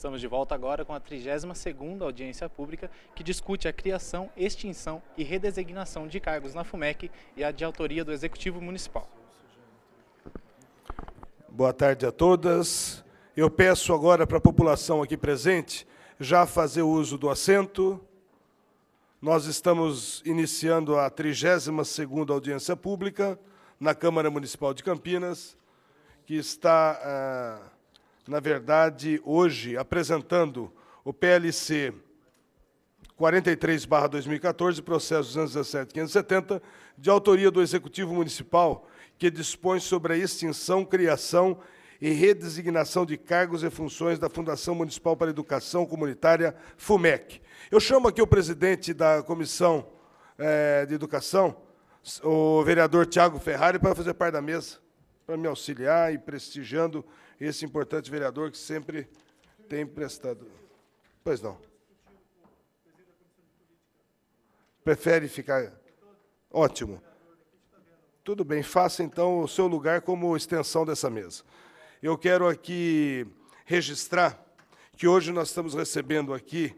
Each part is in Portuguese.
Estamos de volta agora com a 32ª audiência pública que discute a criação, extinção e redesignação de cargos na FUMEC e a de autoria do Executivo Municipal. Boa tarde a todas. Eu peço agora para a população aqui presente já fazer uso do assento. Nós estamos iniciando a 32ª audiência pública na Câmara Municipal de Campinas, que está, na verdade, hoje apresentando o PLC 43/2014, processo 217.570, de autoria do Executivo Municipal, que dispõe sobre a extinção, criação e redesignação de cargos e funções da Fundação Municipal para a Educação Comunitária, FUMEC. Eu chamo aqui o presidente da Comissão de Educação, o vereador Tiago Ferrari, para fazer parte da mesa, para me auxiliar e prestigiando esse importante vereador que sempre tem prestado. Pois não. Prefere ficar... Ótimo. Tudo bem, faça, então, o seu lugar como extensão dessa mesa. Eu quero aqui registrar que hoje nós estamos recebendo aqui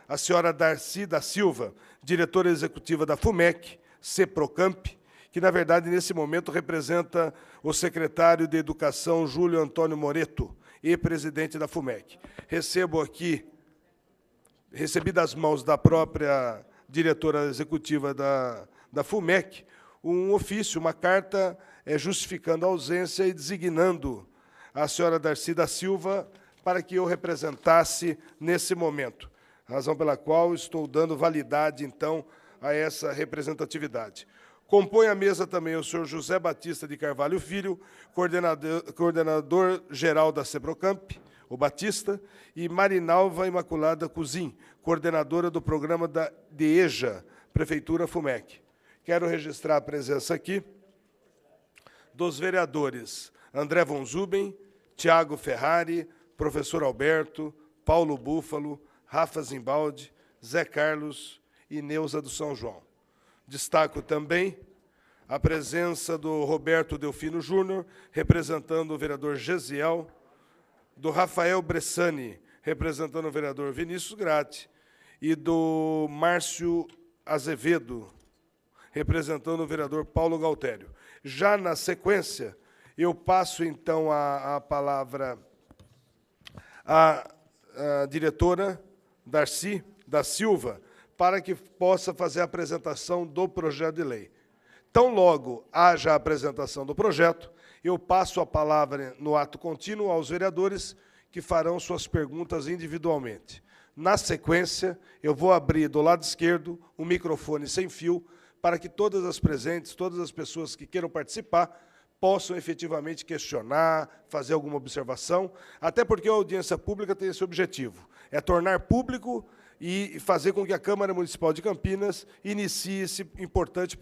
a senhora Darcy da Silva, diretora executiva da FUMEC, CEPROCAMP, que, na verdade, nesse momento representa o secretário de Educação, Júlio Antônio Moreto, e presidente da FUMEC. Recebi das mãos da própria diretora executiva da FUMEC um ofício, uma carta justificando a ausência e designando a senhora Darcy da Silva para que eu representasse nesse momento, razão pela qual estou dando validade, então, a essa representatividade. Compõe a mesa também o senhor José Batista de Carvalho Filho, coordenador-geral da CEPROCAMP, o Batista, e Marinalva Imaculada Cuzin, coordenadora do programa da EJA, Prefeitura FUMEC. Quero registrar a presença aqui dos vereadores André von Zuben, Tiago Ferrari, professor Alberto, Paulo Búfalo, Rafa Zimbaldi, Zé Carlos e Neuza do São João. Destaco também a presença do Roberto Delfino Júnior, representando o vereador Gesiel, do Rafael Bressani, representando o vereador Vinícius Gratti, e do Márcio Azevedo, representando o vereador Paulo Galtério. Já na sequência, eu passo, então, a palavra à diretora Darcy da Silva, para que possa fazer a apresentação do projeto de lei. Tão logo haja a apresentação do projeto, eu passo a palavra no ato contínuo aos vereadores que farão suas perguntas individualmente. Na sequência, eu vou abrir do lado esquerdo um microfone sem fio para que todas as presentes, todas as pessoas que queiram participar, possam efetivamente questionar, fazer alguma observação, até porque a audiência pública tem esse objetivo, é tornar público e fazer com que a Câmara Municipal de Campinas inicie esse importante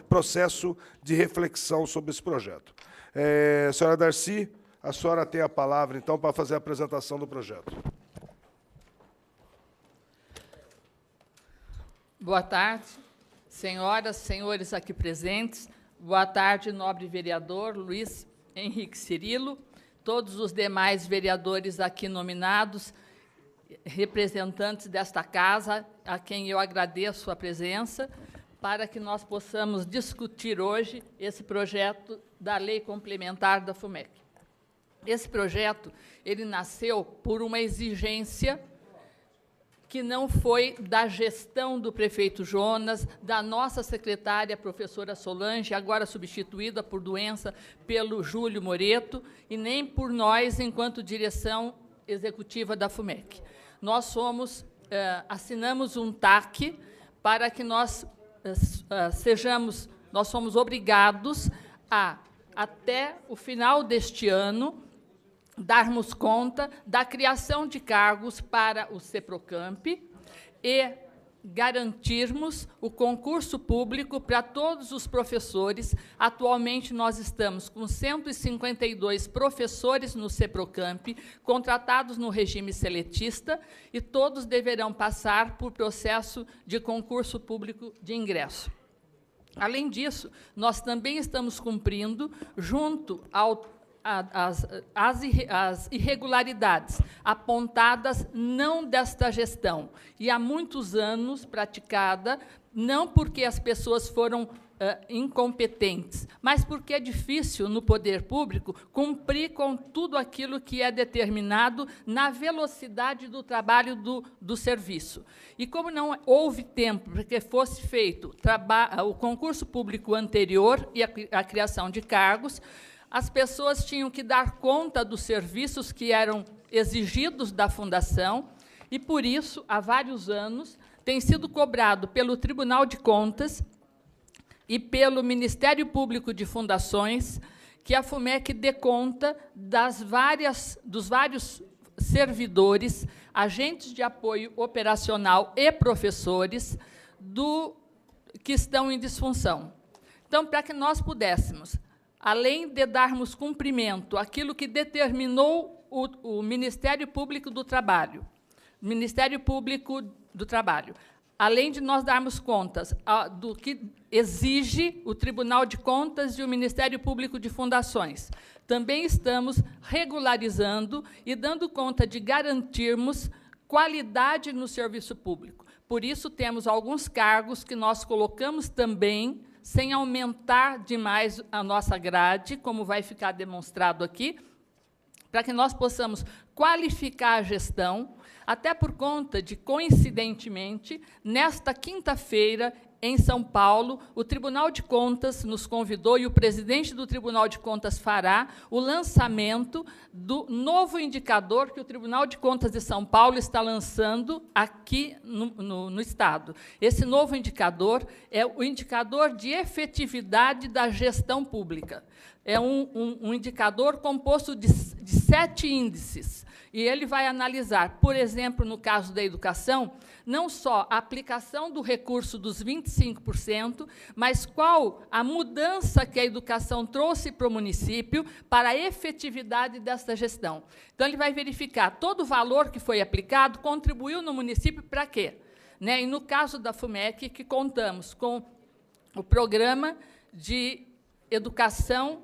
processo de reflexão sobre esse projeto. Senhora Darcy, a senhora tem a palavra, então, para fazer a apresentação do projeto. Boa tarde, senhoras, senhores aqui presentes. Boa tarde, nobre vereador Luiz Henrique Cirilo, todos os demais vereadores aqui nominados, representantes desta casa, a quem eu agradeço a presença, para que nós possamos discutir hoje esse projeto da Lei Complementar da FUMEC. Esse projeto, ele nasceu por uma exigência que não foi da gestão do prefeito Jonas, da nossa secretária, professora Solange, agora substituída por doença pelo Júlio Moreto, e nem por nós, enquanto direção executiva da FUMEC. Nós assinamos um TAC para que nós somos obrigados a, até o final deste ano, darmos conta da criação de cargos para o CEPROCAMP e garantirmos o concurso público para todos os professores. Atualmente, nós estamos com 152 professores no CEPROCAMP, contratados no regime seletista, e todos deverão passar por processo de concurso público de ingresso. Além disso, nós também estamos cumprindo, junto ao as irregularidades apontadas não desta gestão, e há muitos anos praticada, não porque as pessoas foram incompetentes, mas porque é difícil, no poder público, cumprir com tudo aquilo que é determinado na velocidade do trabalho do serviço. E como não houve tempo para que fosse feito o concurso público anterior e a criação de cargos, as pessoas tinham que dar conta dos serviços que eram exigidos da Fundação, e, por isso, há vários anos, tem sido cobrado pelo Tribunal de Contas e pelo Ministério Público de Fundações que a FUMEC dê conta dos vários servidores, agentes de apoio operacional e professores que estão em disfunção. Então, para que nós pudéssemos, além de darmos cumprimento àquilo que determinou o Ministério Público do Trabalho, além de nós darmos contas do que exige o Tribunal de Contas e o Ministério Público de Fundações, também estamos regularizando e dando conta de garantirmos qualidade no serviço público. Por isso, temos alguns cargos que nós colocamos também, sem aumentar demais a nossa grade, como vai ficar demonstrado aqui, para que nós possamos qualificar a gestão, até por conta de, coincidentemente, nesta quinta-feira, em São Paulo, o Tribunal de Contas nos convidou, e o presidente do Tribunal de Contas fará o lançamento do novo indicador que o Tribunal de Contas de São Paulo está lançando aqui no Estado. Esse novo indicador é o indicador de efetividade da gestão pública. É um indicador composto de 7 índices, e ele vai analisar, por exemplo, no caso da educação, não só a aplicação do recurso dos 25%, mas qual a mudança que a educação trouxe para o município para a efetividade dessa gestão. Então, ele vai verificar todo o valor que foi aplicado, contribuiu no município para quê? E, no caso da FUMEC, que contamos com o programa de educação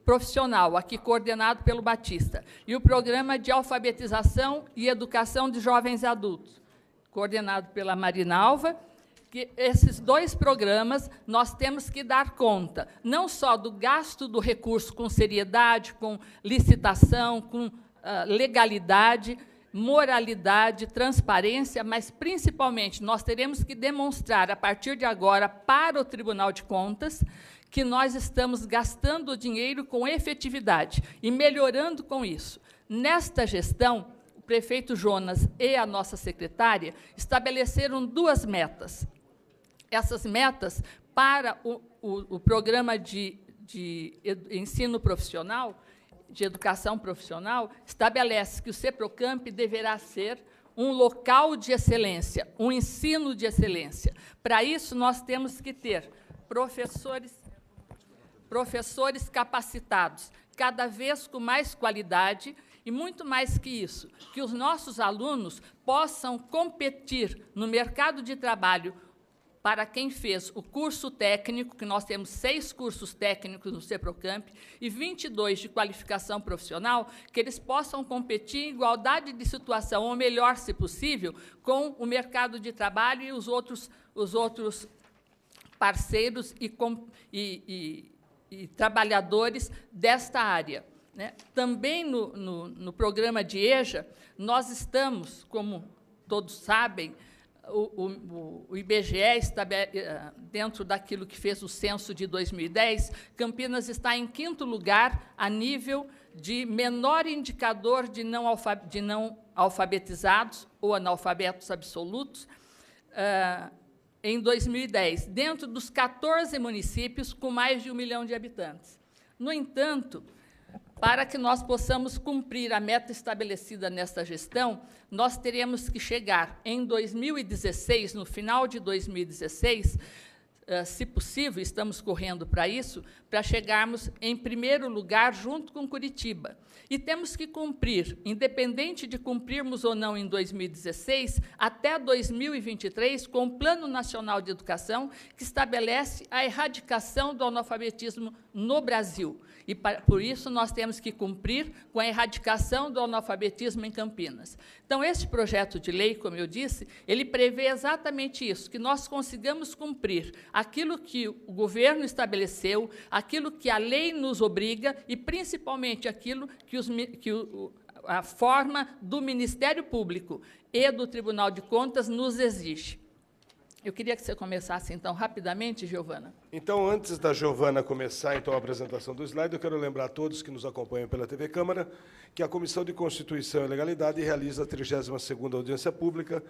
profissional, aqui coordenado pelo Batista, e o programa de alfabetização e educação de jovens e adultos, coordenado pela Marinalva, que esses 2 programas nós temos que dar conta, não só do gasto do recurso com seriedade, com licitação, com legalidade, moralidade, transparência, mas, principalmente, nós teremos que demonstrar, a partir de agora, para o Tribunal de Contas, que nós estamos gastando o dinheiro com efetividade e melhorando com isso. Nesta gestão, o prefeito Jonas e a nossa secretária estabeleceram 2 metas. Essas metas, para o programa de ensino profissional, de educação profissional, estabelece que o CEPROCAMP deverá ser um local de excelência, um ensino de excelência. Para isso, nós temos que ter professores capacitados, cada vez com mais qualidade, e, muito mais que isso, que os nossos alunos possam competir no mercado de trabalho para quem fez o curso técnico, que nós temos 6 cursos técnicos no CEPROCAMP e 22 de qualificação profissional, que eles possam competir em igualdade de situação, ou melhor, se possível, com o mercado de trabalho e os outros parceiros e trabalhadores desta área. Também no programa de EJA, nós estamos, como todos sabem, o IBGE, dentro daquilo que fez o censo de 2010, Campinas está em 5º lugar a nível de menor indicador de não alfabetizados ou analfabetos absolutos, em 2010, dentro dos 14 municípios com mais de 1 milhão de habitantes. No entanto, para que nós possamos cumprir a meta estabelecida nesta gestão, nós teremos que chegar, em 2016, no final de 2016, se possível, estamos correndo para isso, para chegarmos em primeiro lugar junto com Curitiba. E temos que cumprir, independente de cumprirmos ou não em 2016, até 2023, com o Plano Nacional de Educação, que estabelece a erradicação do analfabetismo no Brasil. E, por isso, nós temos que cumprir com a erradicação do analfabetismo em Campinas. Então, esse projeto de lei, como eu disse, ele prevê exatamente isso, que nós consigamos cumprir aquilo que o governo estabeleceu, aquilo que a lei nos obriga e, principalmente, aquilo que a forma do Ministério Público e do Tribunal de Contas nos exige. Eu queria que você começasse, então, rapidamente, Giovana. Então, antes da Giovana começar, então, a apresentação do slide, eu quero lembrar a todos que nos acompanham pela TV Câmara que a Comissão de Constituição e Legalidade realiza a 32ª audiência pública,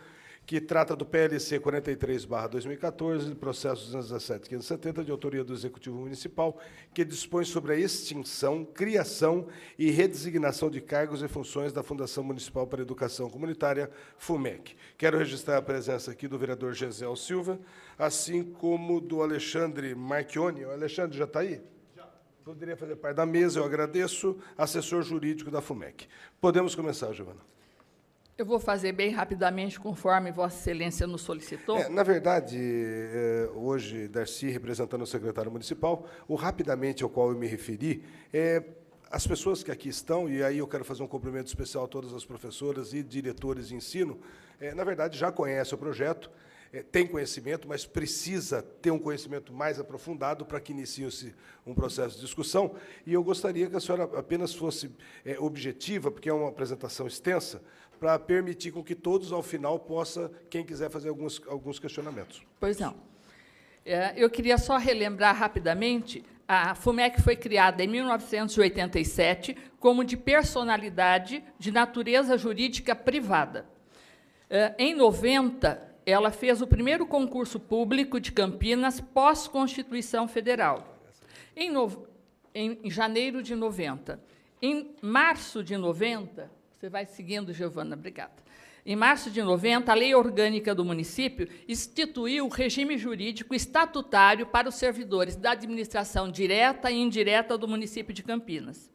que trata do PLC 43/2014, processo 217.570, de autoria do Executivo Municipal, que dispõe sobre a extinção, criação e redesignação de cargos e funções da Fundação Municipal para a Educação Comunitária, FUMEC. Quero registrar a presença aqui do vereador Gesiel Silva, assim como do Alexandre Marchione. O Alexandre já está aí? Já. Poderia fazer parte da mesa, eu agradeço, assessor jurídico da FUMEC. Podemos começar, Giovana. Eu vou fazer bem rapidamente, conforme Vossa Excelência nos solicitou. Na verdade, hoje, Darcy, representando o secretário municipal, o rapidamente ao qual eu me referi, as pessoas que aqui estão, e aí eu quero fazer um cumprimento especial a todas as professoras e diretores de ensino, na verdade, já conhecem o projeto, tem conhecimento, mas precisa ter um conhecimento mais aprofundado para que inicie-se um processo de discussão. E eu gostaria que a senhora apenas fosse objetiva, porque é uma apresentação extensa, para permitir com que todos, ao final, possa, quem quiser, fazer alguns questionamentos. Pois não. Eu queria só relembrar rapidamente, a FUMEC foi criada em 1987 como de personalidade de natureza jurídica privada. Em 90, ela fez o primeiro concurso público de Campinas pós-Constituição Federal, em janeiro de 90. Em março de 90, você vai seguindo, Giovana, obrigada. Em março de 90, a Lei Orgânica do Município instituiu o regime jurídico estatutário para os servidores da administração direta e indireta do município de Campinas.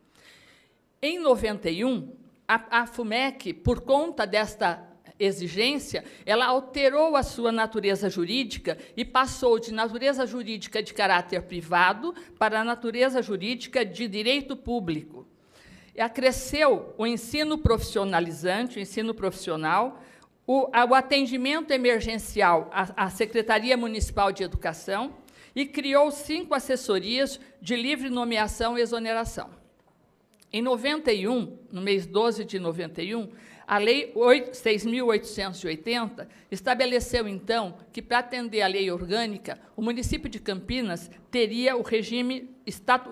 Em 91, a FUMEC, por conta desta exigência, ela alterou a sua natureza jurídica e passou de natureza jurídica de caráter privado para a natureza jurídica de direito público. Acresceu o ensino profissionalizante, o ensino profissional, o atendimento emergencial à Secretaria Municipal de Educação e criou 5 assessorias de livre nomeação e exoneração. Em 91, no mês 12 de 91, a Lei 6.880 estabeleceu, então, que, para atender à lei orgânica, o município de Campinas teria o regime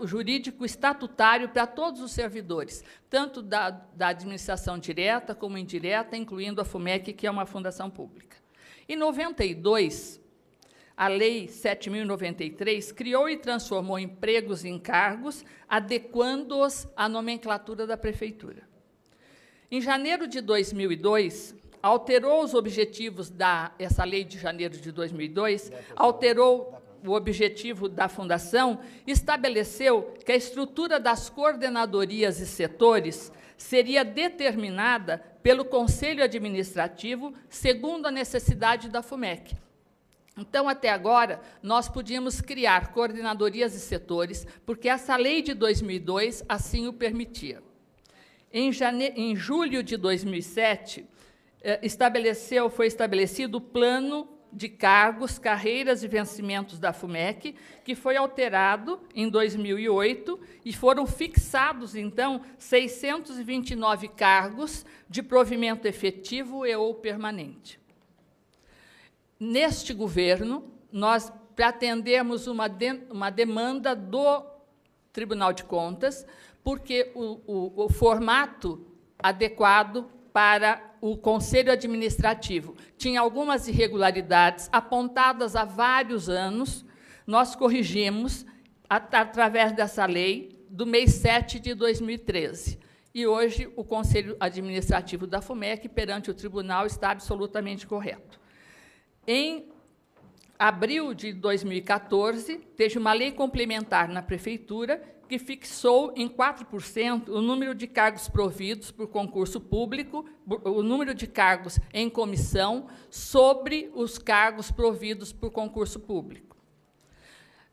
jurídico estatutário para todos os servidores, tanto da administração direta como indireta, incluindo a FUMEC, que é uma fundação pública. Em 92, a Lei 7.093 criou e transformou empregos em cargos, adequando-os à nomenclatura da Prefeitura. Em janeiro de 2002, alterou os objetivos essa lei de janeiro de 2002, alterou o objetivo da Fundação, estabeleceu que a estrutura das coordenadorias e setores seria determinada pelo Conselho Administrativo, segundo a necessidade da FUMEC. Então, até agora, nós podíamos criar coordenadorias e setores, porque essa lei de 2002 assim o permitia. Em julho de 2007, foi estabelecido o plano de cargos, carreiras e vencimentos da FUMEC, que foi alterado em 2008 e foram fixados, então, 629 cargos de provimento efetivo e ou permanente. Neste governo, nós pretendemos uma demanda do Tribunal de Contas, porque o formato adequado para o Conselho Administrativo tinha algumas irregularidades apontadas há vários anos. Nós corrigimos, através dessa lei, do mês 7 de 2013. E hoje o Conselho Administrativo da FUMEC, perante o Tribunal, está absolutamente correto. abril de 2014, teve uma lei complementar na Prefeitura que fixou em 4% o número de cargos providos por concurso público, o número de cargos em comissão sobre os cargos providos por concurso público.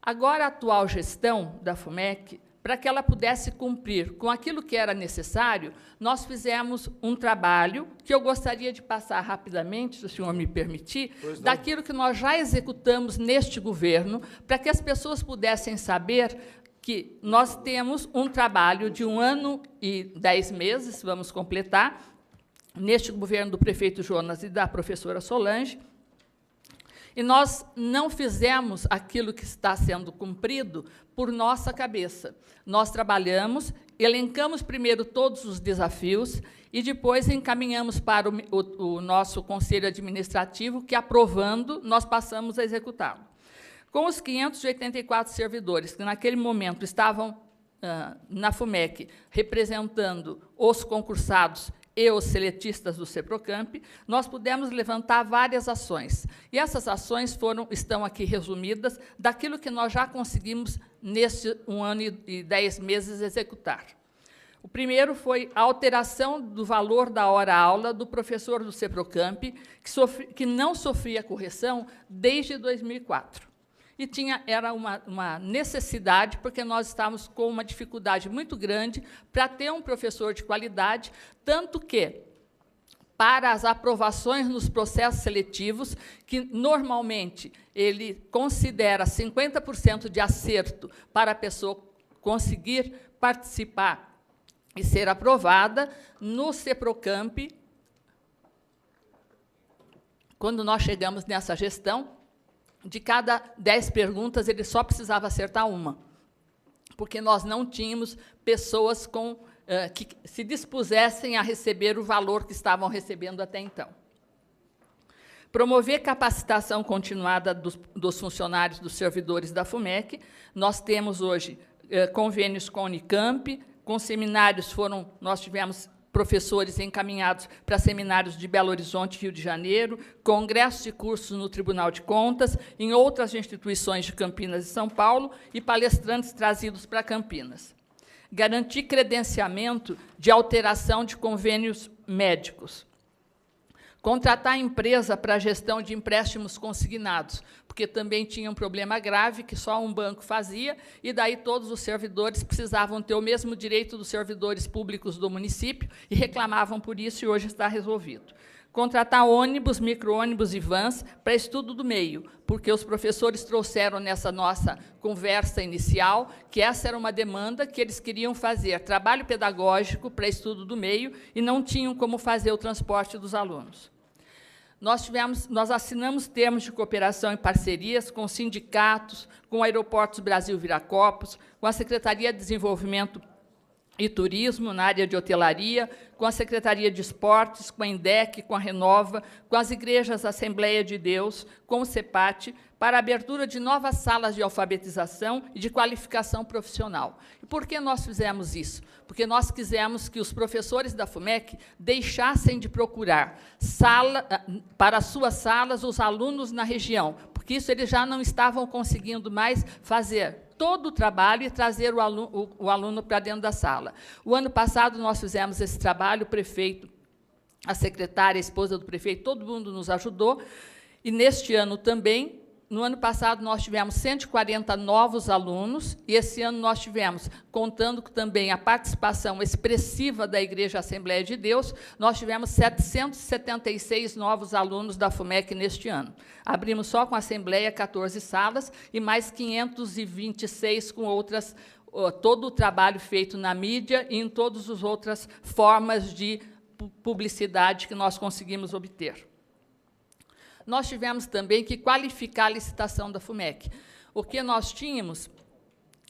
Agora, a atual gestão da FUMEC, para que ela pudesse cumprir com aquilo que era necessário, nós fizemos um trabalho que eu gostaria de passar rapidamente, se o senhor me permitir, daquilo que nós já executamos neste governo, para que as pessoas pudessem saber que nós temos um trabalho de 1 ano e 10 meses, vamos completar, neste governo do prefeito Jonas e da professora Solange, e nós não fizemos aquilo que está sendo cumprido por nossa cabeça. Nós trabalhamos, elencamos primeiro todos os desafios e depois encaminhamos para o nosso Conselho Administrativo, que, aprovando, nós passamos a executá-lo. Com os 584 servidores que, naquele momento, estavam na FUMEC, representando os concursados e os seletistas do CEPROCAMP, nós pudemos levantar várias ações. E essas ações estão aqui resumidas daquilo que nós já conseguimos, neste 1 ano e 10 meses, executar. O primeiro foi a alteração do valor da hora-aula do professor do CEPROCAMP, que não sofria correção desde 2004. E era uma necessidade, porque nós estávamos com uma dificuldade muito grande para ter um professor de qualidade, tanto que, para as aprovações nos processos seletivos, que, normalmente, ele considera 50% de acerto para a pessoa conseguir participar e ser aprovada, no CEPROCAMP, quando nós chegamos nessa gestão, de cada 10 perguntas, ele só precisava acertar uma, porque nós não tínhamos pessoas que se dispusessem a receber o valor que estavam recebendo até então. Promover capacitação continuada dos funcionários, dos servidores da FUMEC. Nós temos hoje convênios com a Unicamp, com seminários nós tivemos professores encaminhados para seminários de Belo Horizonte, Rio de Janeiro, congressos de cursos no Tribunal de Contas, em outras instituições de Campinas e São Paulo, e palestrantes trazidos para Campinas. Garantir credenciamento de alteração de convênios médicos. Contratar a empresa para a gestão de empréstimos consignados, porque também tinha um problema grave que só um banco fazia, e daí todos os servidores precisavam ter o mesmo direito dos servidores públicos do município e reclamavam por isso, e hoje está resolvido. Contratar ônibus, micro-ônibus e vans para estudo do meio, porque os professores trouxeram nessa nossa conversa inicial que essa era uma demanda que eles queriam fazer trabalho pedagógico para estudo do meio e não tinham como fazer o transporte dos alunos. Nós assinamos termos de cooperação e parcerias com sindicatos, com Aeroportos Brasil Viracopos, com a Secretaria de Desenvolvimento e Turismo, na área de hotelaria, com a Secretaria de Esportes, com a INDEC, com a Renova, com as igrejas Assembleia de Deus, com o CEPAT, para a abertura de novas salas de alfabetização e de qualificação profissional. E por que nós fizemos isso? Porque nós quisemos que os professores da FUMEC deixassem de procurar para as suas salas os alunos na região, porque isso eles já não estavam conseguindo mais fazer todo o trabalho e trazer o aluno para dentro da sala. O ano passado, nós fizemos esse trabalho, o prefeito, a secretária, a esposa do prefeito, todo mundo nos ajudou, e neste ano também. No ano passado, nós tivemos 140 novos alunos, e esse ano nós tivemos, contando também a participação expressiva da Igreja Assembleia de Deus, nós tivemos 776 novos alunos da FUMEC neste ano. Abrimos só com a Assembleia 14 salas e mais 526 com outras, todo o trabalho feito na mídia e em todas as outras formas de publicidade que nós conseguimos obter. Nós tivemos também que qualificar a licitação da FUMEC. O que nós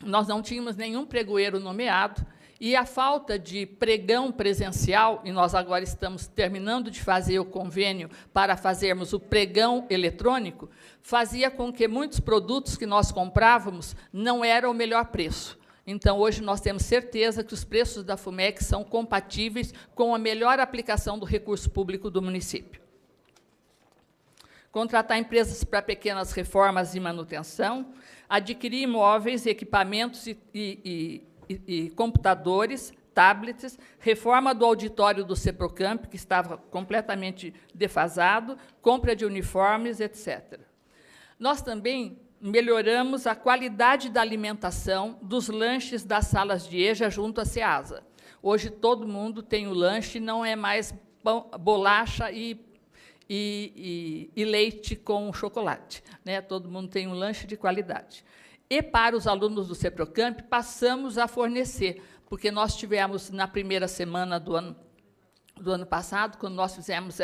não tínhamos nenhum pregoeiro nomeado, e a falta de pregão presencial, e nós agora estamos terminando de fazer o convênio para fazermos o pregão eletrônico, fazia com que muitos produtos que nós comprávamos não eram o melhor preço. Então, hoje, nós temos certeza que os preços da FUMEC são compatíveis com a melhor aplicação do recurso público do município. contratar empresas para pequenas reformas e manutenção, adquirir imóveis, equipamentos e computadores, tablets, reforma do auditório do CEPROCAMP, que estava completamente defasado, compra de uniformes, etc. Nós também melhoramos a qualidade da alimentação dos lanches das salas de EJA junto à SEASA. Hoje, todo mundo tem o lanche, não é mais bolacha e leite com chocolate, né? Todo mundo tem um lanche de qualidade. E, para os alunos do CEPROCAMP, passamos a fornecer, porque nós tivemos, na primeira semana do ano passado, quando nós fizemos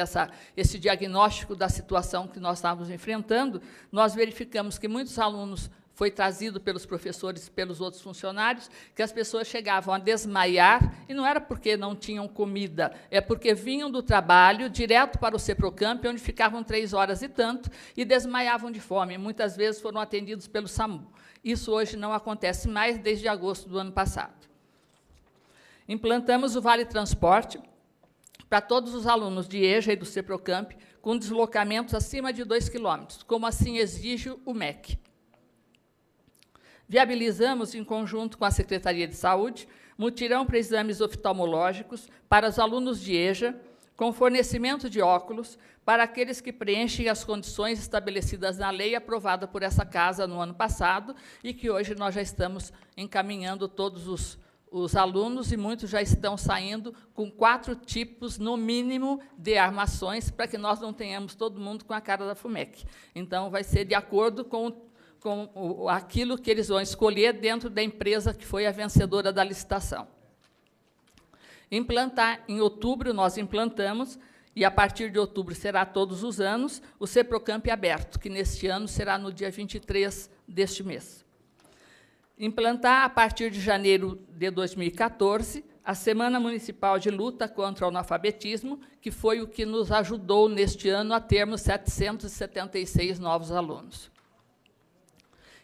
esse diagnóstico da situação que nós estávamos enfrentando, nós verificamos que muitos alunos, foi trazido pelos professores e pelos outros funcionários, que as pessoas chegavam a desmaiar, e não era porque não tinham comida, é porque vinham do trabalho direto para o CEPROCAMP, onde ficavam 3 horas e tanto, e desmaiavam de fome. Muitas vezes foram atendidos pelo SAMU. Isso hoje não acontece mais, desde agosto do ano passado. Implantamos o Vale Transporte para todos os alunos de EJA e do CEPROCAMP, com deslocamentos acima de 2 quilômetros, como assim exige o MEC. Viabilizamos, em conjunto com a Secretaria de Saúde, mutirão para exames oftalmológicos para os alunos de EJA, com fornecimento de óculos para aqueles que preenchem as condições estabelecidas na lei aprovada por essa Casa no ano passado e que hoje nós já estamos encaminhando todos os alunos, e muitos já estão saindo com 4 tipos, no mínimo, de armações, para que nós não tenhamos todo mundo com a cara da FUMEC. Então, vai ser de acordo com aquilo que eles vão escolher dentro da empresa que foi a vencedora da licitação. Implantar, em outubro, nós implantamos, e a partir de outubro será todos os anos, o CEPROCAMP aberto, que neste ano será no dia 23 deste mês. Implantar, a partir de janeiro de 2014, a Semana Municipal de Luta contra o Analfabetismo, que foi o que nos ajudou, neste ano, a termos 776 novos alunos.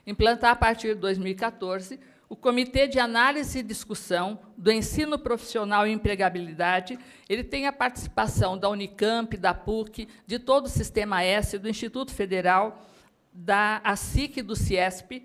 Implantar, a partir de 2014, o Comitê de Análise e Discussão do Ensino Profissional e Empregabilidade. Ele tem a participação da Unicamp, da PUC, de todo o Sistema S, do Instituto Federal, da ASIC, do CIESP,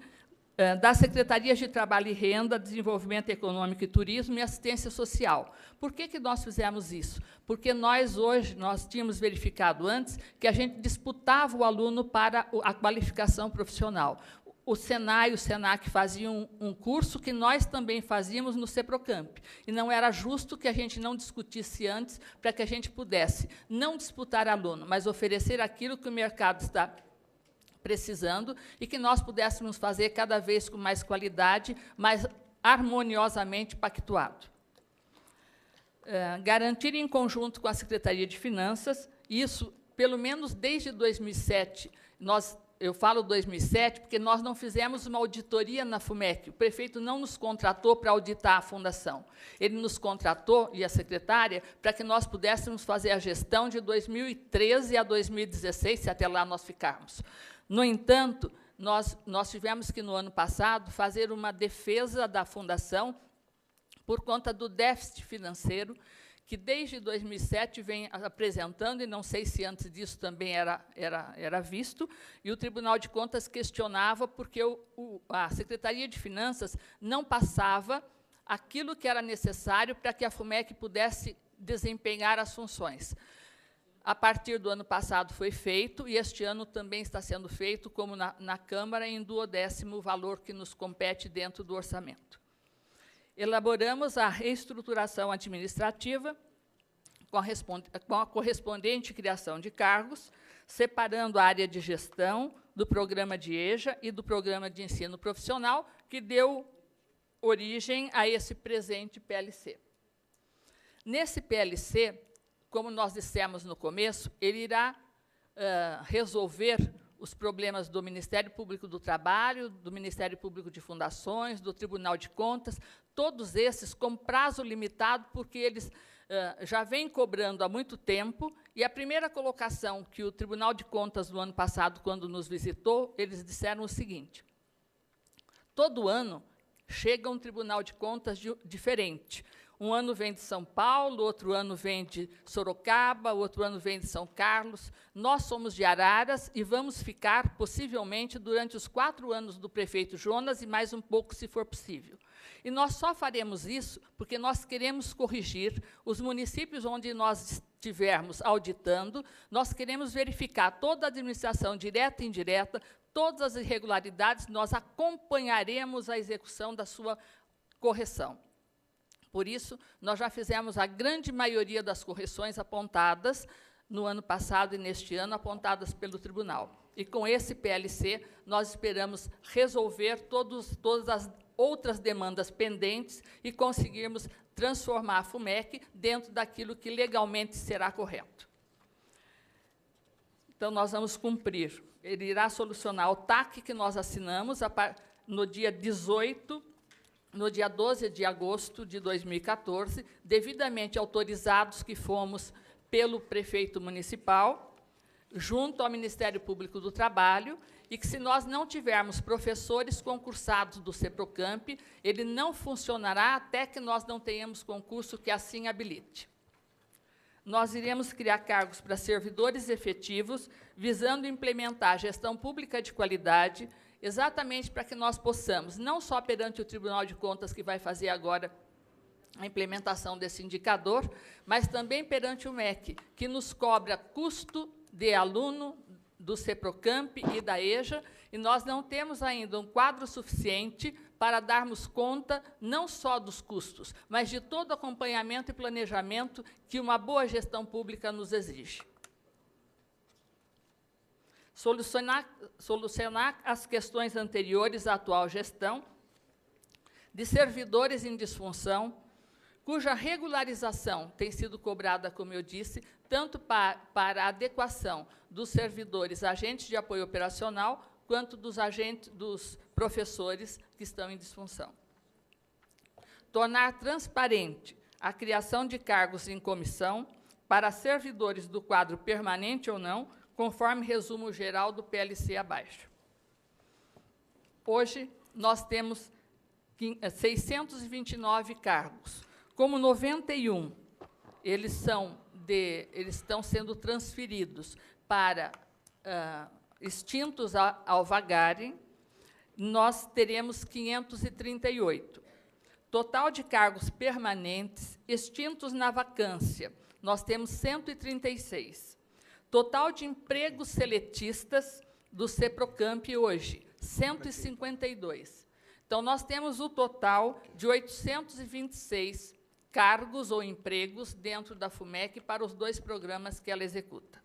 das Secretarias de Trabalho e Renda, Desenvolvimento Econômico e Turismo e Assistência Social. Por que nós fizemos isso? Porque nós tínhamos verificado antes que a gente disputava o aluno para a qualificação profissional. O SENAI e o SENAC faziam um curso que nós também fazíamos no CEPROCAMP. E não era justo que a gente não discutisse antes, para que a gente pudesse não disputar aluno, mas oferecer aquilo que o mercado está precisando e que nós pudéssemos fazer cada vez com mais qualidade, mais harmoniosamente pactuado. Garantir, em conjunto com a Secretaria de Finanças, isso, pelo menos desde 2007, eu falo 2007 porque nós não fizemos uma auditoria na FUMEC. O prefeito não nos contratou para auditar a fundação. Ele nos contratou, e a secretária, para que nós pudéssemos fazer a gestão de 2013 a 2016, se até lá nós ficarmos. No entanto, nós tivemos que, no ano passado, fazer uma defesa da fundação por conta do déficit financeiro, que desde 2007 vem apresentando, e não sei se antes disso também era visto, e o Tribunal de Contas questionava porque a Secretaria de Finanças não passava aquilo que era necessário para que a FUMEC pudesse desempenhar as funções. A partir do ano passado foi feito, e este ano também está sendo feito, como na Câmara, em 12º valor que nos compete dentro do orçamento. Elaboramos a reestruturação administrativa, com a correspondente criação de cargos, separando a área de gestão do programa de EJA e do programa de ensino profissional, que deu origem a esse presente PLC. Nesse PLC, como nós dissemos no começo, ele irá resolver os problemas do Ministério Público do Trabalho, do Ministério Público de Fundações, do Tribunal de Contas, todos esses com prazo limitado, porque eles já vêm cobrando há muito tempo, e a primeira colocação que o Tribunal de Contas, no ano passado, quando nos visitou, eles disseram o seguinte: todo ano chega um Tribunal de Contas diferente. Um ano vem de São Paulo, outro ano vem de Sorocaba, outro ano vem de São Carlos. Nós somos de Araras e vamos ficar, possivelmente, durante os 4 anos do prefeito Jonas e mais um pouco, se for possível. E nós só faremos isso porque nós queremos corrigir os municípios onde nós estivermos auditando, nós queremos verificar toda a administração direta e indireta, todas as irregularidades, nós acompanharemos a execução da sua correção. Por isso, nós já fizemos a grande maioria das correções apontadas no ano passado e neste ano, apontadas pelo tribunal. E com esse PLC, nós esperamos resolver todas as outras demandas pendentes e conseguirmos transformar a FUMEC dentro daquilo que legalmente será correto. Então, nós vamos cumprir. Ele irá solucionar o TAC que nós assinamos no dia 12 de agosto de 2014, devidamente autorizados que fomos pelo prefeito municipal, junto ao Ministério Público do Trabalho, e que, se nós não tivermos professores concursados do CEPROCAMP, ele não funcionará até que nós não tenhamos concurso que assim habilite. Nós iremos criar cargos para servidores efetivos, visando implementar a gestão pública de qualidade, exatamente para que nós possamos, não só perante o Tribunal de Contas, que vai fazer agora a implementação desse indicador, mas também perante o MEC, que nos cobra custo de aluno do CEPROCAMP e da EJA, e nós não temos ainda um quadro suficiente para darmos conta não só dos custos, mas de todo o acompanhamento e planejamento que uma boa gestão pública nos exige. Solucionar as questões anteriores à atual gestão de servidores em disfunção, cuja regularização tem sido cobrada, como eu disse, tanto para a adequação dos servidores agentes de apoio operacional, quanto dos professores que estão em disfunção. Tornar transparente a criação de cargos em comissão para servidores do quadro permanente ou não, conforme resumo geral do PLC abaixo. Hoje, nós temos 629 cargos. Como 91, eles estão sendo transferidos para extintos ao vagarem, nós teremos 538. Total de cargos permanentes extintos na vacância, nós temos 136. Total de empregos seletistas do CEPROCAMP hoje, 152. Então, nós temos o total de 826 cargos ou empregos dentro da FUMEC para os 2 programas que ela executa.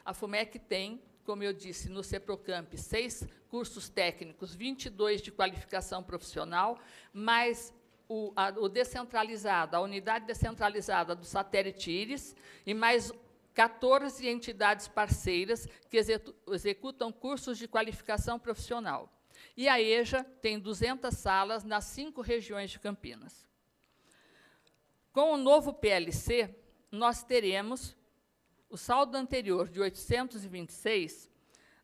A FUMEC tem, como eu disse, no CEPROCAMP, 6 cursos técnicos, 22 de qualificação profissional, mais o descentralizado, a unidade descentralizada do satélite Íris, e mais 14 entidades parceiras que executam cursos de qualificação profissional. E a EJA tem 200 salas nas 5 regiões de Campinas. Com o novo PLC, nós teremos o saldo anterior de 826,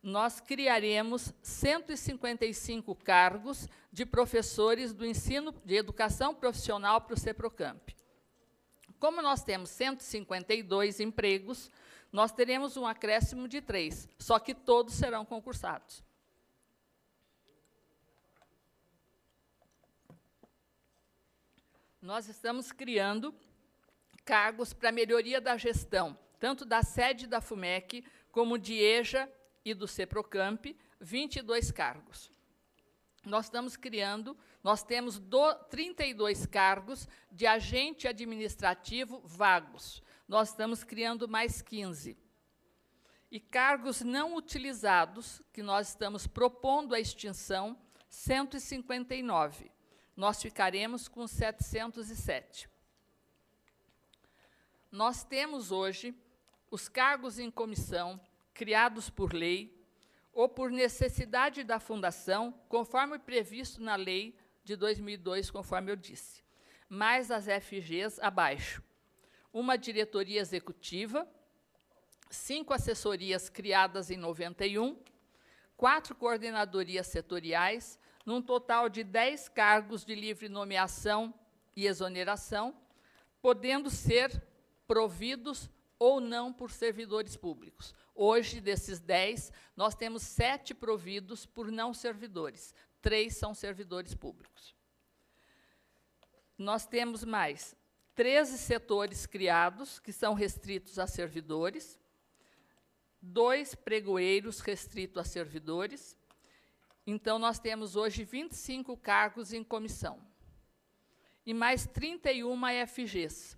nós criaremos 155 cargos de professores do ensino de educação profissional para o CEPROCAMP. Como nós temos 152 empregos, nós teremos um acréscimo de 3, só que todos serão concursados. Nós estamos criando cargos para melhoria da gestão, tanto da sede da FUMEC, como de EJA e do CEPROCAMP, 22 cargos. Nós temos 32 cargos de agente administrativo vagos. Nós estamos criando mais 15. E cargos não utilizados, que nós estamos propondo a extinção, 159. Nós ficaremos com 707. Nós temos hoje os cargos em comissão, criados por lei, ou por necessidade da fundação, conforme previsto na lei de 2002, conforme eu disse, mais as FGs abaixo. Uma diretoria executiva, 5 assessorias criadas em 91, 4 coordenadorias setoriais, num total de 10 cargos de livre nomeação e exoneração, podendo ser providos ou não por servidores públicos. Hoje, desses 10, nós temos 7 providos por não servidores. 3 são servidores públicos. Nós temos mais 13 setores criados, que são restritos a servidores, 2 pregoeiros restritos a servidores. Então, nós temos hoje 25 cargos em comissão. E mais 31 FGs.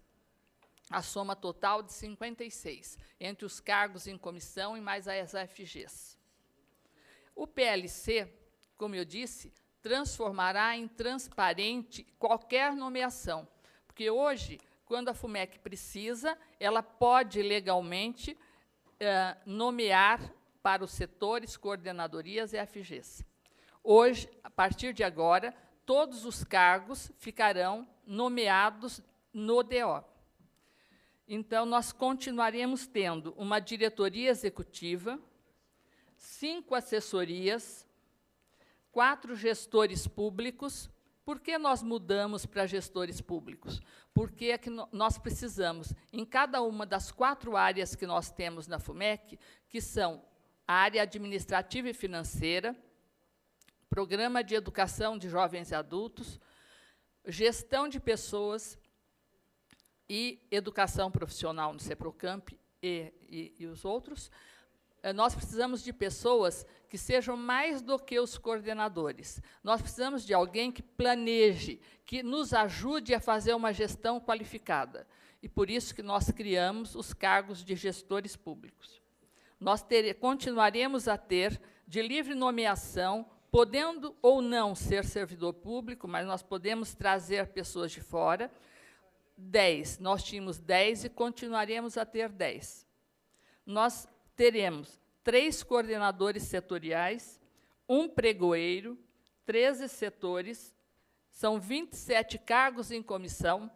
A soma total de 56, entre os cargos em comissão e mais as FGs. O PLC, como eu disse, transformará em transparente qualquer nomeação, porque hoje, quando a FUMEC precisa, ela pode legalmente nomear para os setores, coordenadorias e FGs. Hoje, a partir de agora, todos os cargos ficarão nomeados no DO. Então, nós continuaremos tendo uma diretoria executiva, 5 assessorias, 4 gestores públicos. Por que nós mudamos para gestores públicos? Porque é que nós precisamos, em cada uma das 4 áreas que nós temos na FUMEC, que são a área administrativa e financeira, programa de educação de jovens e adultos, gestão de pessoas e educação profissional no CEPROCAMP e os outros, nós precisamos de pessoas que sejam mais do que os coordenadores. Nós precisamos de alguém que planeje, que nos ajude a fazer uma gestão qualificada. E por isso que nós criamos os cargos de gestores públicos. Nós continuaremos a ter, de livre nomeação, podendo ou não ser servidor público, mas nós podemos trazer pessoas de fora, 10. Nós tínhamos 10 e continuaremos a ter 10. Nós teremos 3 coordenadores setoriais, 1 pregoeiro, 13 setores, são 27 cargos em comissão,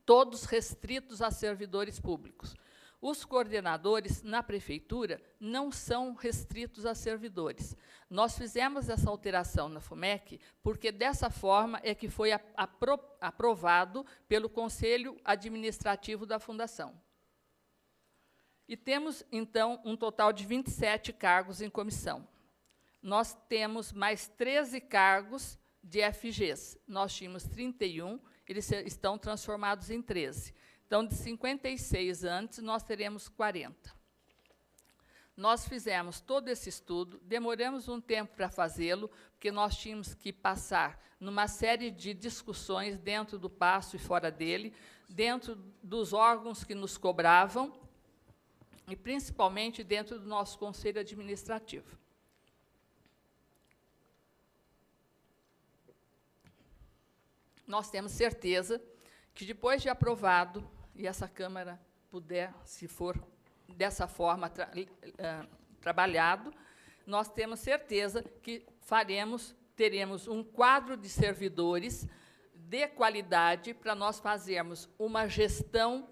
todos restritos a servidores públicos. Os coordenadores, na prefeitura, não são restritos a servidores. Nós fizemos essa alteração na FUMEC, porque dessa forma é que foi aprovado pelo Conselho Administrativo da Fundação. E temos, então, um total de 27 cargos em comissão. Nós temos mais 13 cargos de FGs. Nós tínhamos 31, eles estão transformados em 13. Então, de 56 antes, nós teremos 40. Nós fizemos todo esse estudo, demoramos um tempo para fazê-lo, porque nós tínhamos que passar numa série de discussões dentro do passo e fora dele, dentro dos órgãos que nos cobravam, e principalmente dentro do nosso Conselho Administrativo. Nós temos certeza que, depois de aprovado, e essa Câmara puder, se for dessa forma trabalhado, nós temos certeza que teremos um quadro de servidores de qualidade para nós fazermos uma gestão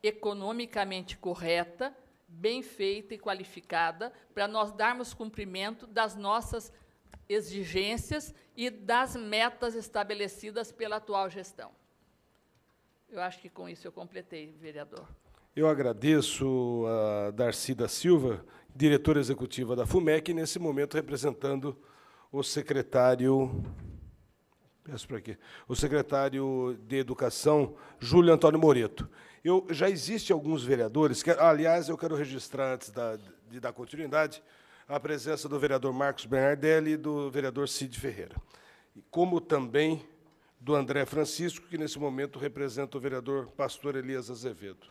economicamente correta, bem feita e qualificada, para nós darmos cumprimento das nossas exigências e das metas estabelecidas pela atual gestão. Eu acho que, com isso, eu completei, vereador. Eu agradeço a Darcy da Silva, diretora executiva da FUMEC, nesse momento representando o secretário... Peço para aqui. O secretário de Educação, Júlio Antônio Moreto. Já existem alguns vereadores... aliás, eu quero registrar, antes de dar continuidade, a presença do vereador Marcos Bernardelli e do vereador Cid Ferreira, como também do André Francisco, que, nesse momento, representa o vereador Pastor Elias Azevedo.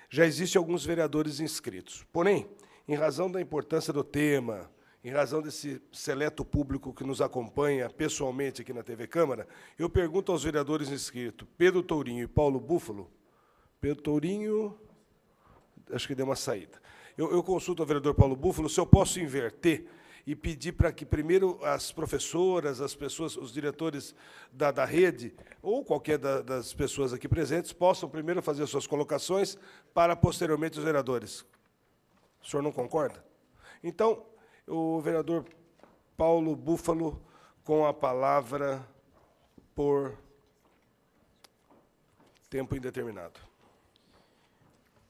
Já existem alguns vereadores inscritos. Porém, em razão da importância do tema, em razão desse seleto público que nos acompanha pessoalmente aqui na TV Câmara, eu pergunto aos vereadores inscritos, Pedro Tourinho e Paulo Búfalo. Pedro Tourinho, acho que deu uma saída. Eu consulto ao vereador Paulo Búfalo se eu posso inverter e pedir para que, primeiro, as professoras, as pessoas, os diretores da rede, ou qualquer das pessoas aqui presentes, possam primeiro fazer suas colocações, para, posteriormente, os vereadores. O senhor não concorda? Então, o vereador Paulo Búfalo com a palavra por tempo indeterminado.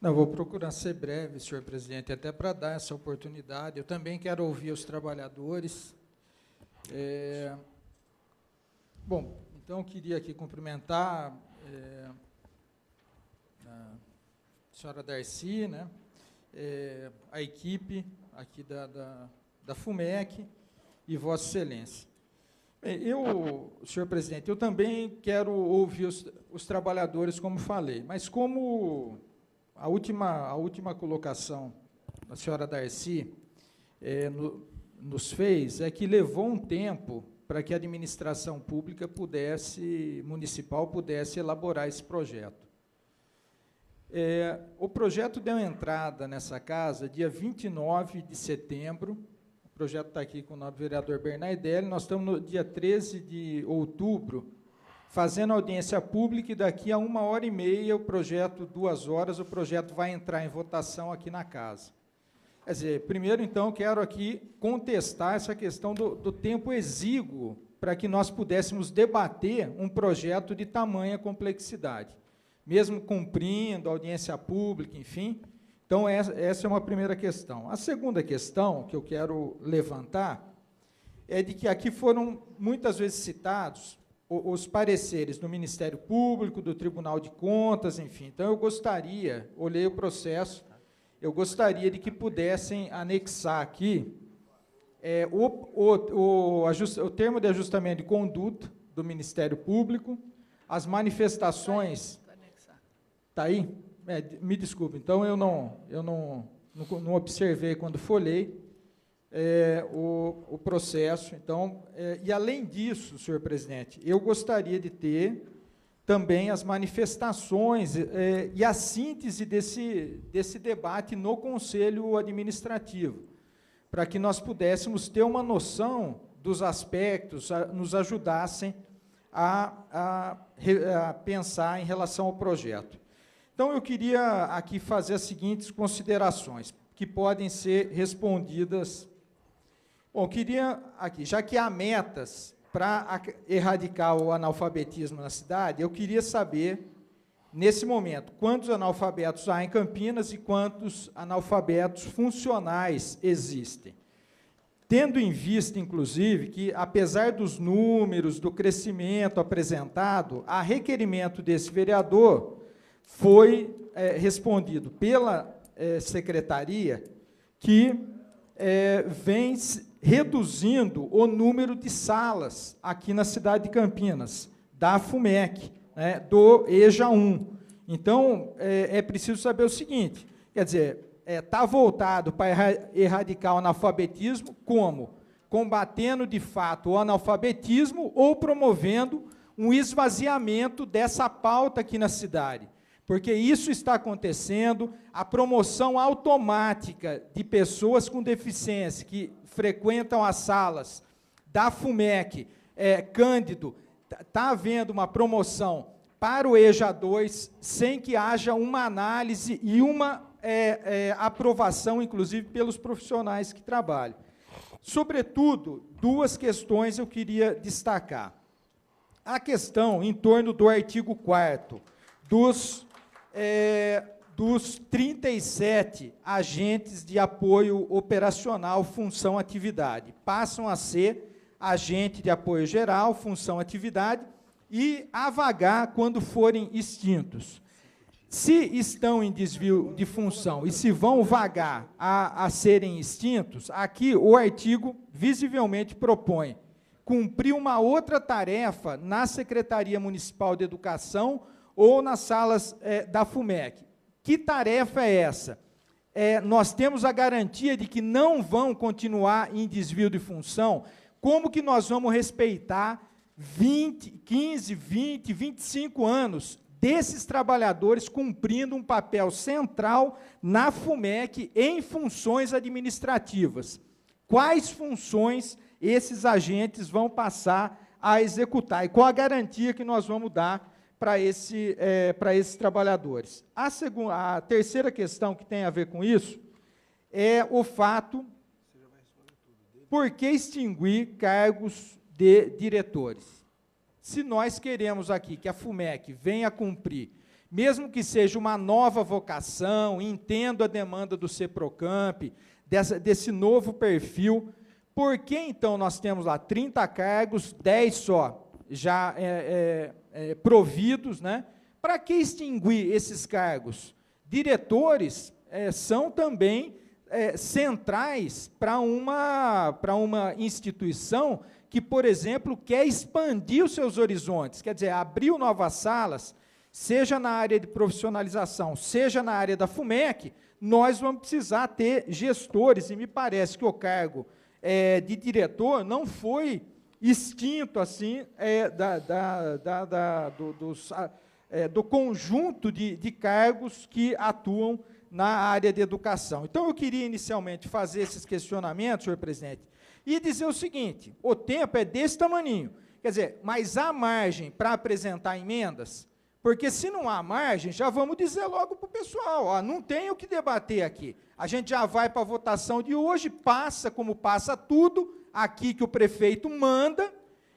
Não, vou procurar ser breve, senhor presidente, até para dar essa oportunidade. Eu também quero ouvir os trabalhadores. Bom, então, eu queria aqui cumprimentar a senhora Darcy, né, a equipe aqui da FUMEC e Vossa Excelência. Bem, senhor presidente, eu também quero ouvir os trabalhadores, como falei, mas como a última colocação da senhora Darcy nos fez, é que levou um tempo para que a administração pública municipal pudesse elaborar esse projeto. O projeto deu entrada nessa casa dia 29 de setembro, o projeto está aqui com o nobre vereador Bernardelli, nós estamos no dia 13 de outubro, fazendo audiência pública, e daqui a 1h30, o projeto, 2 horas, o projeto vai entrar em votação aqui na casa. Quer dizer, primeiro, então, quero aqui contestar essa questão do tempo exíguo para que nós pudéssemos debater um projeto de tamanha complexidade, mesmo cumprindo a audiência pública, enfim. Então, essa é uma primeira questão. A segunda questão que eu quero levantar é de que aqui foram muitas vezes citados os pareceres do Ministério Público, do Tribunal de Contas, enfim. Então, eu gostaria, olhei o processo, eu gostaria de que pudessem anexar aqui o termo de ajustamento de conduta do Ministério Público, as manifestações... Está aí? Me desculpe, então eu não observei quando folhei o processo. Então, e além disso, senhor presidente, eu gostaria de ter também as manifestações e a síntese desse debate no Conselho Administrativo, para que nós pudéssemos ter uma noção dos aspectos, nos ajudassem a pensar em relação ao projeto. Então, eu queria aqui fazer as seguintes considerações, que podem ser respondidas. Bom, eu queria aqui, já que há metas para erradicar o analfabetismo na cidade, eu queria saber, nesse momento, quantos analfabetos há em Campinas e quantos analfabetos funcionais existem. Tendo em vista, inclusive, que, apesar dos números, do crescimento apresentado, a requerimento desse vereador foi respondido pela secretaria que vem reduzindo o número de salas aqui na cidade de Campinas, da FUMEC, né, do EJA 1. Então, é preciso saber o seguinte, quer dizer, está voltado para erradicar o analfabetismo, como? Combatendo, de fato, o analfabetismo ou promovendo um esvaziamento dessa pauta aqui na cidade. Porque isso está acontecendo, a promoção automática de pessoas com deficiência que frequentam as salas da FUMEC, Cândido, está havendo uma promoção para o EJA 2, sem que haja uma análise e uma aprovação, inclusive, pelos profissionais que trabalham. Sobretudo, 2 questões eu queria destacar. A questão em torno do artigo 4º, dos 37 agentes de apoio operacional, função, atividade. Passam a ser agente de apoio geral, função, atividade, e a vagar quando forem extintos. Se estão em desvio de função e se vão vagar a serem extintos, aqui o artigo visivelmente propõe cumprir uma outra tarefa na Secretaria Municipal de Educação ou nas salas da FUMEC. Que tarefa é essa? Nós temos a garantia de que não vão continuar em desvio de função. Como que nós vamos respeitar 15, 20, 25 anos desses trabalhadores cumprindo um papel central na FUMEC em funções administrativas? Quais funções esses agentes vão passar a executar? E qual a garantia que nós vamos dar para esses trabalhadores? A terceira questão que tem a ver com isso é o fato, por que extinguir cargos de diretores. Se nós queremos aqui que a FUMEC venha cumprir, mesmo que seja uma nova vocação, entendo a demanda do CEPROCAMP, desse novo perfil, por que, então, nós temos lá 30 cargos, 10 só já providos, né? Para que extinguir esses cargos? Diretores são também centrais para uma instituição que, por exemplo, quer expandir os seus horizontes, quer dizer, abriu novas salas, seja na área de profissionalização, seja na área da FUMEC, nós vamos precisar ter gestores, e me parece que o cargo de diretor não foi extinto assim do conjunto de cargos que atuam na área de educação. Então, eu queria inicialmente fazer esses questionamentos, senhor presidente, e dizer o seguinte: o tempo é desse tamaninho, quer dizer, mas há margem para apresentar emendas? Porque se não há margem, já vamos dizer logo para o pessoal, ó, não tem o que debater aqui. A gente já vai para a votação de hoje, passa como passa tudo, aqui que o prefeito manda,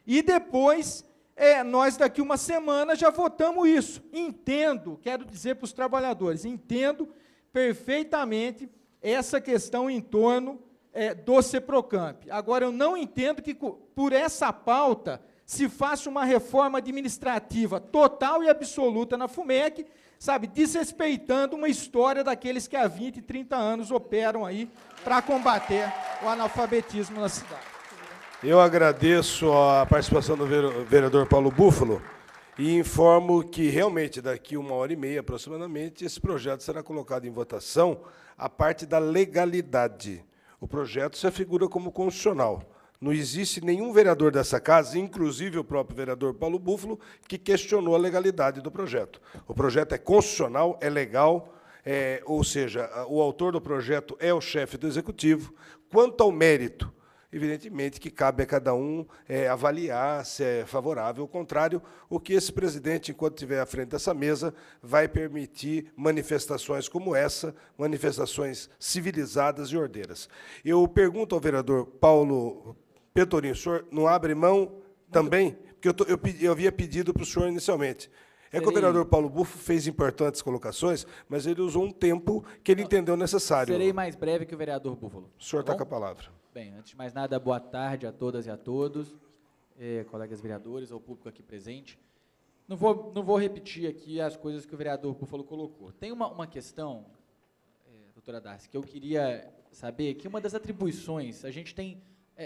e depois, nós daqui uma semana já votamos isso. Entendo, quero dizer para os trabalhadores, entendo perfeitamente essa questão em torno do CEPROCAMP. Agora, eu não entendo que, por essa pauta, se faça uma reforma administrativa total e absoluta na FUMEC, sabe, desrespeitando uma história daqueles que há 20, 30 anos operam aí para combater o analfabetismo na cidade. Eu agradeço a participação do vereador Paulo Búfalo e informo que, realmente, daqui 1h30, aproximadamente, esse projeto será colocado em votação a parte da legalidade. O projeto se afigura como constitucional. Não existe nenhum vereador dessa casa, inclusive o próprio vereador Paulo Búfalo, que questionou a legalidade do projeto. O projeto é constitucional, é legal, ou seja, o autor do projeto é o chefe do Executivo. Quanto ao mérito, evidentemente que cabe a cada um avaliar se é favorável ou contrário. O que esse presidente, enquanto estiver à frente dessa mesa, vai permitir manifestações como essa, manifestações civilizadas e ordeiras. Eu pergunto ao vereador Paulo Petorinho, o senhor não abre mão também? Porque eu havia pedido para o senhor inicialmente. Que o vereador Paulo Búfalo fez importantes colocações, mas ele usou um tempo que ele entendeu necessário. Serei mais breve que o vereador Búfalo. O senhor está com a palavra. Bem, antes de mais nada, boa tarde a todas e a todos, colegas vereadores, ao público aqui presente. Não vou repetir aqui as coisas que o vereador Búfalo colocou. Tem uma questão, doutora Darcy, que eu queria saber, que uma das atribuições, a gente tem,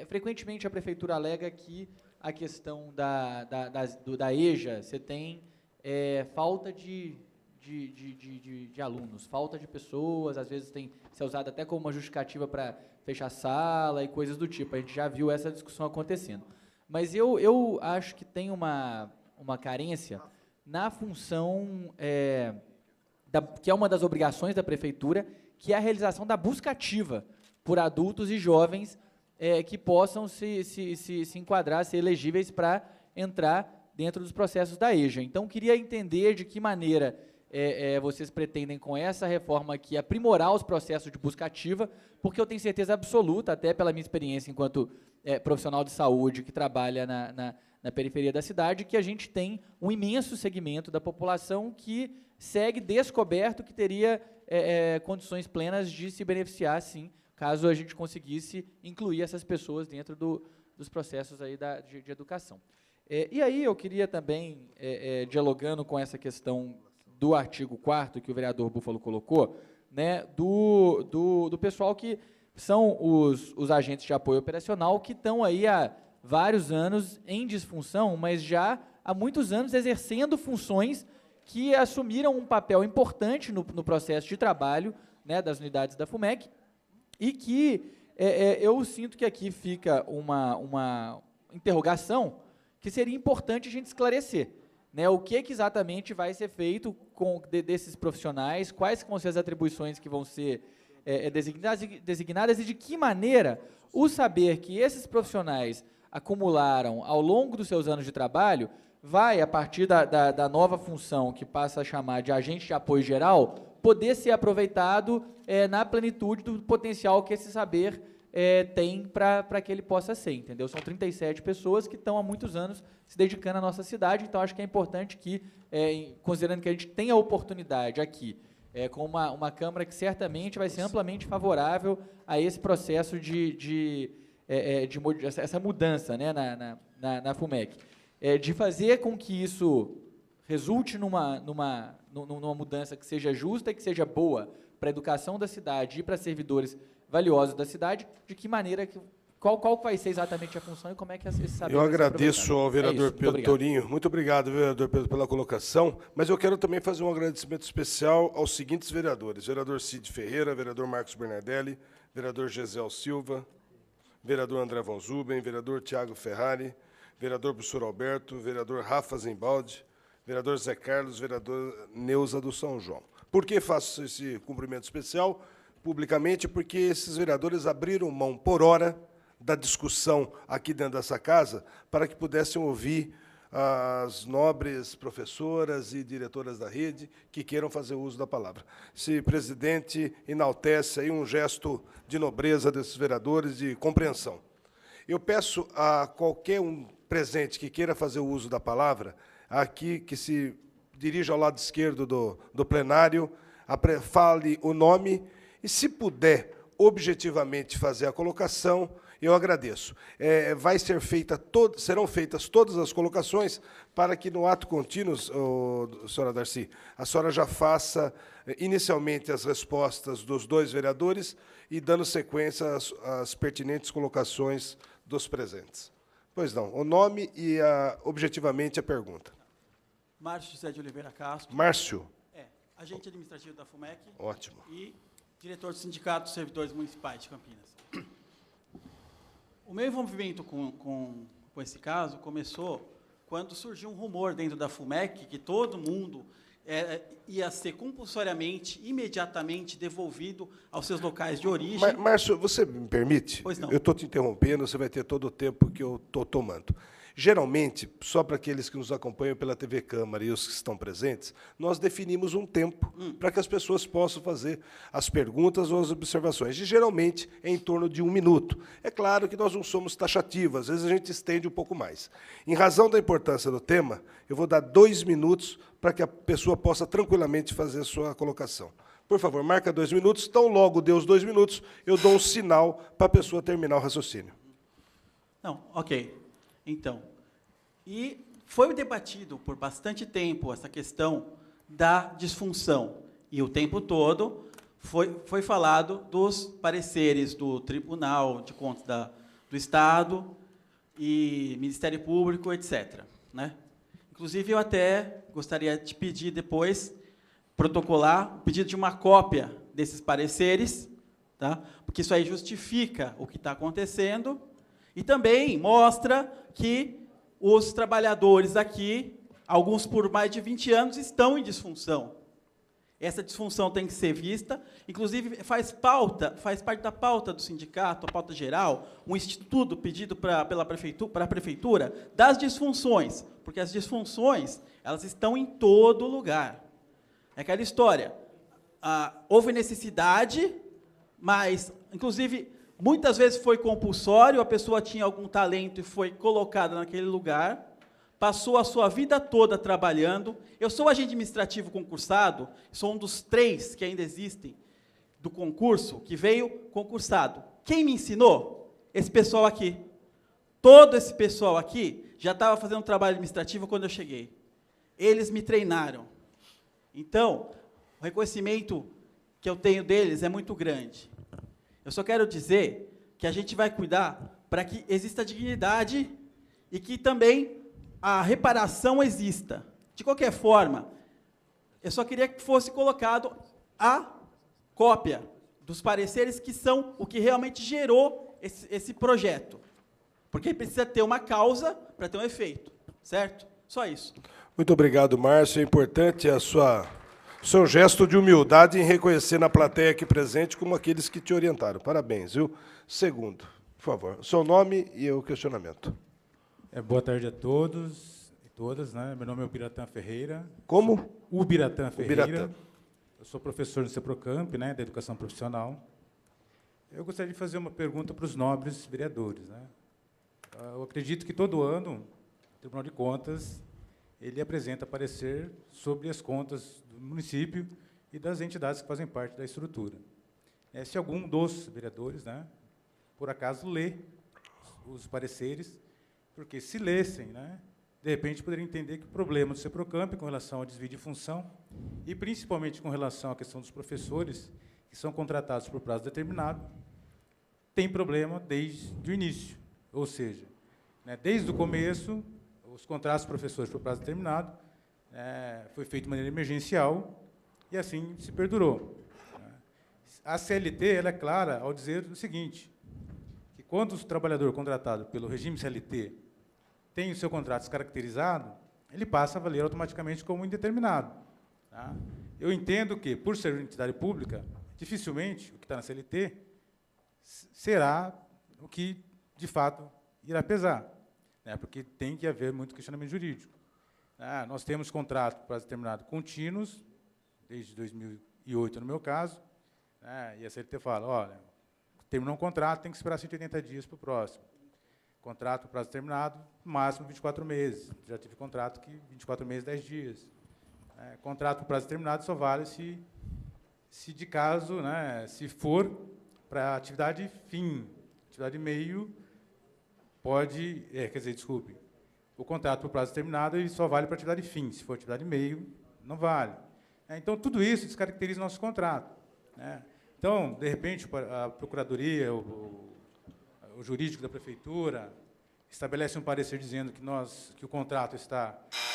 frequentemente a prefeitura alega que a questão da EJA, você tem falta de alunos, falta de pessoas, às vezes tem ser usado até como uma justificativa para fechar sala e coisas do tipo. A gente já viu essa discussão acontecendo. Mas eu acho que tem uma carência na função, que é uma das obrigações da prefeitura, que é a realização da busca ativa por adultos e jovens que possam se enquadrar, ser elegíveis para entrar dentro dos processos da EJA. Então, queria entender de que maneira vocês pretendem, com essa reforma aqui, aprimorar os processos de busca ativa, porque eu tenho certeza absoluta, até pela minha experiência enquanto profissional de saúde que trabalha na periferia da cidade, que a gente tem um imenso segmento da população que segue descoberto, que teria condições plenas de se beneficiar, sim, caso a gente conseguisse incluir essas pessoas dentro dos processos aí de educação. E aí eu queria também, dialogando com essa questão do artigo 4º que o vereador Búfalo colocou, né, do pessoal que são os agentes de apoio operacional, que estão aí há vários anos em disfunção, mas já há muitos anos exercendo funções que assumiram um papel importante no processo de trabalho, né, das unidades da FUMEC, e que eu sinto que aqui fica uma interrogação que seria importante a gente esclarecer, né, o que exatamente vai ser feito desses profissionais, quais vão ser as atribuições que vão ser designadas e de que maneira o saber que esses profissionais acumularam ao longo dos seus anos de trabalho vai, a partir da nova função que passa a chamar de agente de apoio geral, poder ser aproveitado na plenitude do potencial que esse saber tem para que ele possa ser, entendeu? São 37 pessoas que estão há muitos anos se dedicando à nossa cidade, então acho que é importante que, considerando que a gente tem a oportunidade aqui, com uma Câmara que certamente vai ser amplamente favorável a esse processo essa mudança, né, na FUMEC, de fazer com que isso resulte numa mudança que seja justa e que seja boa para a educação da cidade e para servidores valiosos da cidade, de que maneira, qual vai ser exatamente a função e como é que esse saber Eu vai ser agradeço ao vereador isso, Pedro Torinho. Muito obrigado, vereador Pedro, pela colocação, mas eu quero também fazer um agradecimento especial aos seguintes vereadores: vereador Cid Ferreira, vereador Marcos Bernardelli, vereador Gisel Silva, vereador André Von Zuben, vereador Tiago Ferrari, vereador professor Alberto, vereador Rafa Zembaldi, vereador Zé Carlos, vereador Neuza do São João. Por que faço esse cumprimento especial publicamente? Porque esses vereadores abriram mão, por hora, da discussão aqui dentro dessa casa, para que pudessem ouvir as nobres professoras e diretoras da rede que queiram fazer uso da palavra. Esse presidente enaltece aí um gesto de nobreza desses vereadores, de compreensão. Eu peço a qualquer um presente que queira fazer o uso da palavra, aqui, que se dirija ao lado esquerdo do plenário, fale o nome e, se puder, objetivamente fazer a colocação, eu agradeço. Serão feitas todas as colocações para que, no ato contínuo, senhora Darcy, a senhora já faça inicialmente as respostas dos dois vereadores e dando sequência às pertinentes colocações dos presentes. Pois não, o nome e, objetivamente, a pergunta. Márcio José de Oliveira Castro. Márcio. Agente administrativo da FUMEC. Ótimo. E diretor do Sindicato dos Servidores Municipais de Campinas. O meu envolvimento com esse caso começou quando surgiu um rumor dentro da FUMEC que todo mundo ia ser compulsoriamente, imediatamente devolvido aos seus locais de origem. Márcio, você me permite? Pois não. Eu estou te interrompendo, você vai ter todo o tempo que eu estou tomando. Geralmente, só para aqueles que nos acompanham pela TV Câmara e os que estão presentes, nós definimos um tempo para que as pessoas possam fazer as perguntas ou as observações. E, geralmente, é em torno de 1 minuto. É claro que nós não somos taxativos, às vezes a gente estende um pouco mais. Em razão da importância do tema, eu vou dar 2 minutos para que a pessoa possa tranquilamente fazer a sua colocação. Por favor, marca 2 minutos, tão logo deu os 2 minutos, eu dou um sinal para a pessoa terminar o raciocínio. Não, ok. Então, e foi debatido por bastante tempo essa questão da disfunção. E o tempo todo foi falado dos pareceres do Tribunal de Contas do Estado e Ministério Público, etc. Né? Inclusive, eu até gostaria de pedir depois, protocolar, o pedido de uma cópia desses pareceres, tá? Porque isso aí justifica o que está acontecendo e também mostra que os trabalhadores aqui, alguns por mais de 20 anos, estão em disfunção. Essa disfunção tem que ser vista, inclusive faz parte da pauta do sindicato, a pauta geral, um estudo pedido para a prefeitura das disfunções, porque as disfunções elas estão em todo lugar. É aquela história, houve necessidade, mas, inclusive, muitas vezes foi compulsório, a pessoa tinha algum talento e foi colocada naquele lugar, passou a sua vida toda trabalhando. Eu sou agente administrativo concursado, sou um dos 3 que ainda existem do concurso, que veio concursado. Quem me ensinou? Esse pessoal aqui. Todo esse pessoal aqui já estava fazendo trabalho administrativo quando eu cheguei. Eles me treinaram. Então, o reconhecimento que eu tenho deles é muito grande. Eu só quero dizer que a gente vai cuidar para que exista dignidade e que também a reparação exista. De qualquer forma, eu só queria que fosse colocado a cópia dos pareceres que são o que realmente gerou esse projeto. Porque precisa ter uma causa para ter um efeito, certo? Só isso. Muito obrigado, Márcio. É importante o seu gesto de humildade em reconhecer na plateia aqui presente como aqueles que te orientaram. Parabéns, viu? Segundo, por favor, o seu nome e o questionamento. Boa tarde a todos e todas, né? Meu nome é Ubiratã Ferreira. Como? Ubiratã Ferreira. Ubiratã. Eu sou professor no CEPROCAMP, né, da educação profissional. Eu gostaria de fazer uma pergunta para os nobres vereadores, né? Eu acredito que todo ano o Tribunal de Contas ele apresenta parecer sobre as contas do município e das entidades que fazem parte da estrutura. Se algum dos vereadores, né, por acaso, lê os pareceres, porque se lessem, né, de repente poderiam entender que o problema do CEPROCAMP com relação ao desvio de função e principalmente com relação à questão dos professores que são contratados por prazo determinado, tem problema desde o início. Ou seja, né, desde o começo, os contratos dos professores por prazo determinado foi feito de maneira emergencial e assim se perdurou. A CLT ela é clara ao dizer o seguinte, que quando o trabalhador contratado pelo regime CLT tem o seu contrato descaracterizado, ele passa a valer automaticamente como indeterminado. Tá? Eu entendo que, por ser entidade pública, dificilmente o que está na CLT será o que, de fato, irá pesar, né? Porque tem que haver muito questionamento jurídico. Nós temos contrato para determinado contínuos, desde 2008, no meu caso, né? E a CLT fala, olha, terminou um contrato, tem que esperar 180 dias para o próximo. Contrato para prazo determinado, no máximo 24 meses. Já tive contrato que 24 meses, 10 dias. Contrato para prazo determinado só vale se de caso, né, se for para atividade fim, atividade meio, pode, quer dizer, desculpe, o contrato por prazo determinado ele só vale para atividade fim, se for atividade meio, não vale. Então, tudo isso descaracteriza o nosso contrato, né? Então, de repente, a Procuradoria, o jurídico da Prefeitura, estabelece um parecer dizendo que o contrato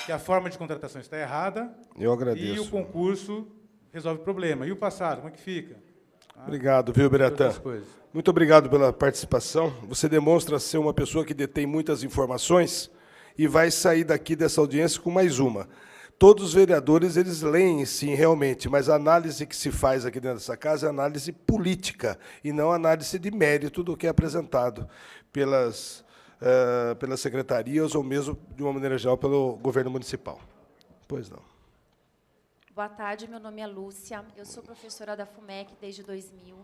que a forma de contratação está errada. Eu agradeço. E o concurso resolve o problema. E o passado, como é que fica? Obrigado, viu, Biratã? Muito obrigado pela participação. Você demonstra ser uma pessoa que detém muitas informações e vai sair daqui dessa audiência com mais uma. Todos os vereadores, eles leem, sim, realmente, mas a análise que se faz aqui dentro dessa casa é análise política e não análise de mérito do que é apresentado pelas secretarias ou mesmo, de uma maneira geral, pelo governo municipal. Pois não. Boa tarde, meu nome é Lúcia, eu sou professora da FUMEC desde 2000,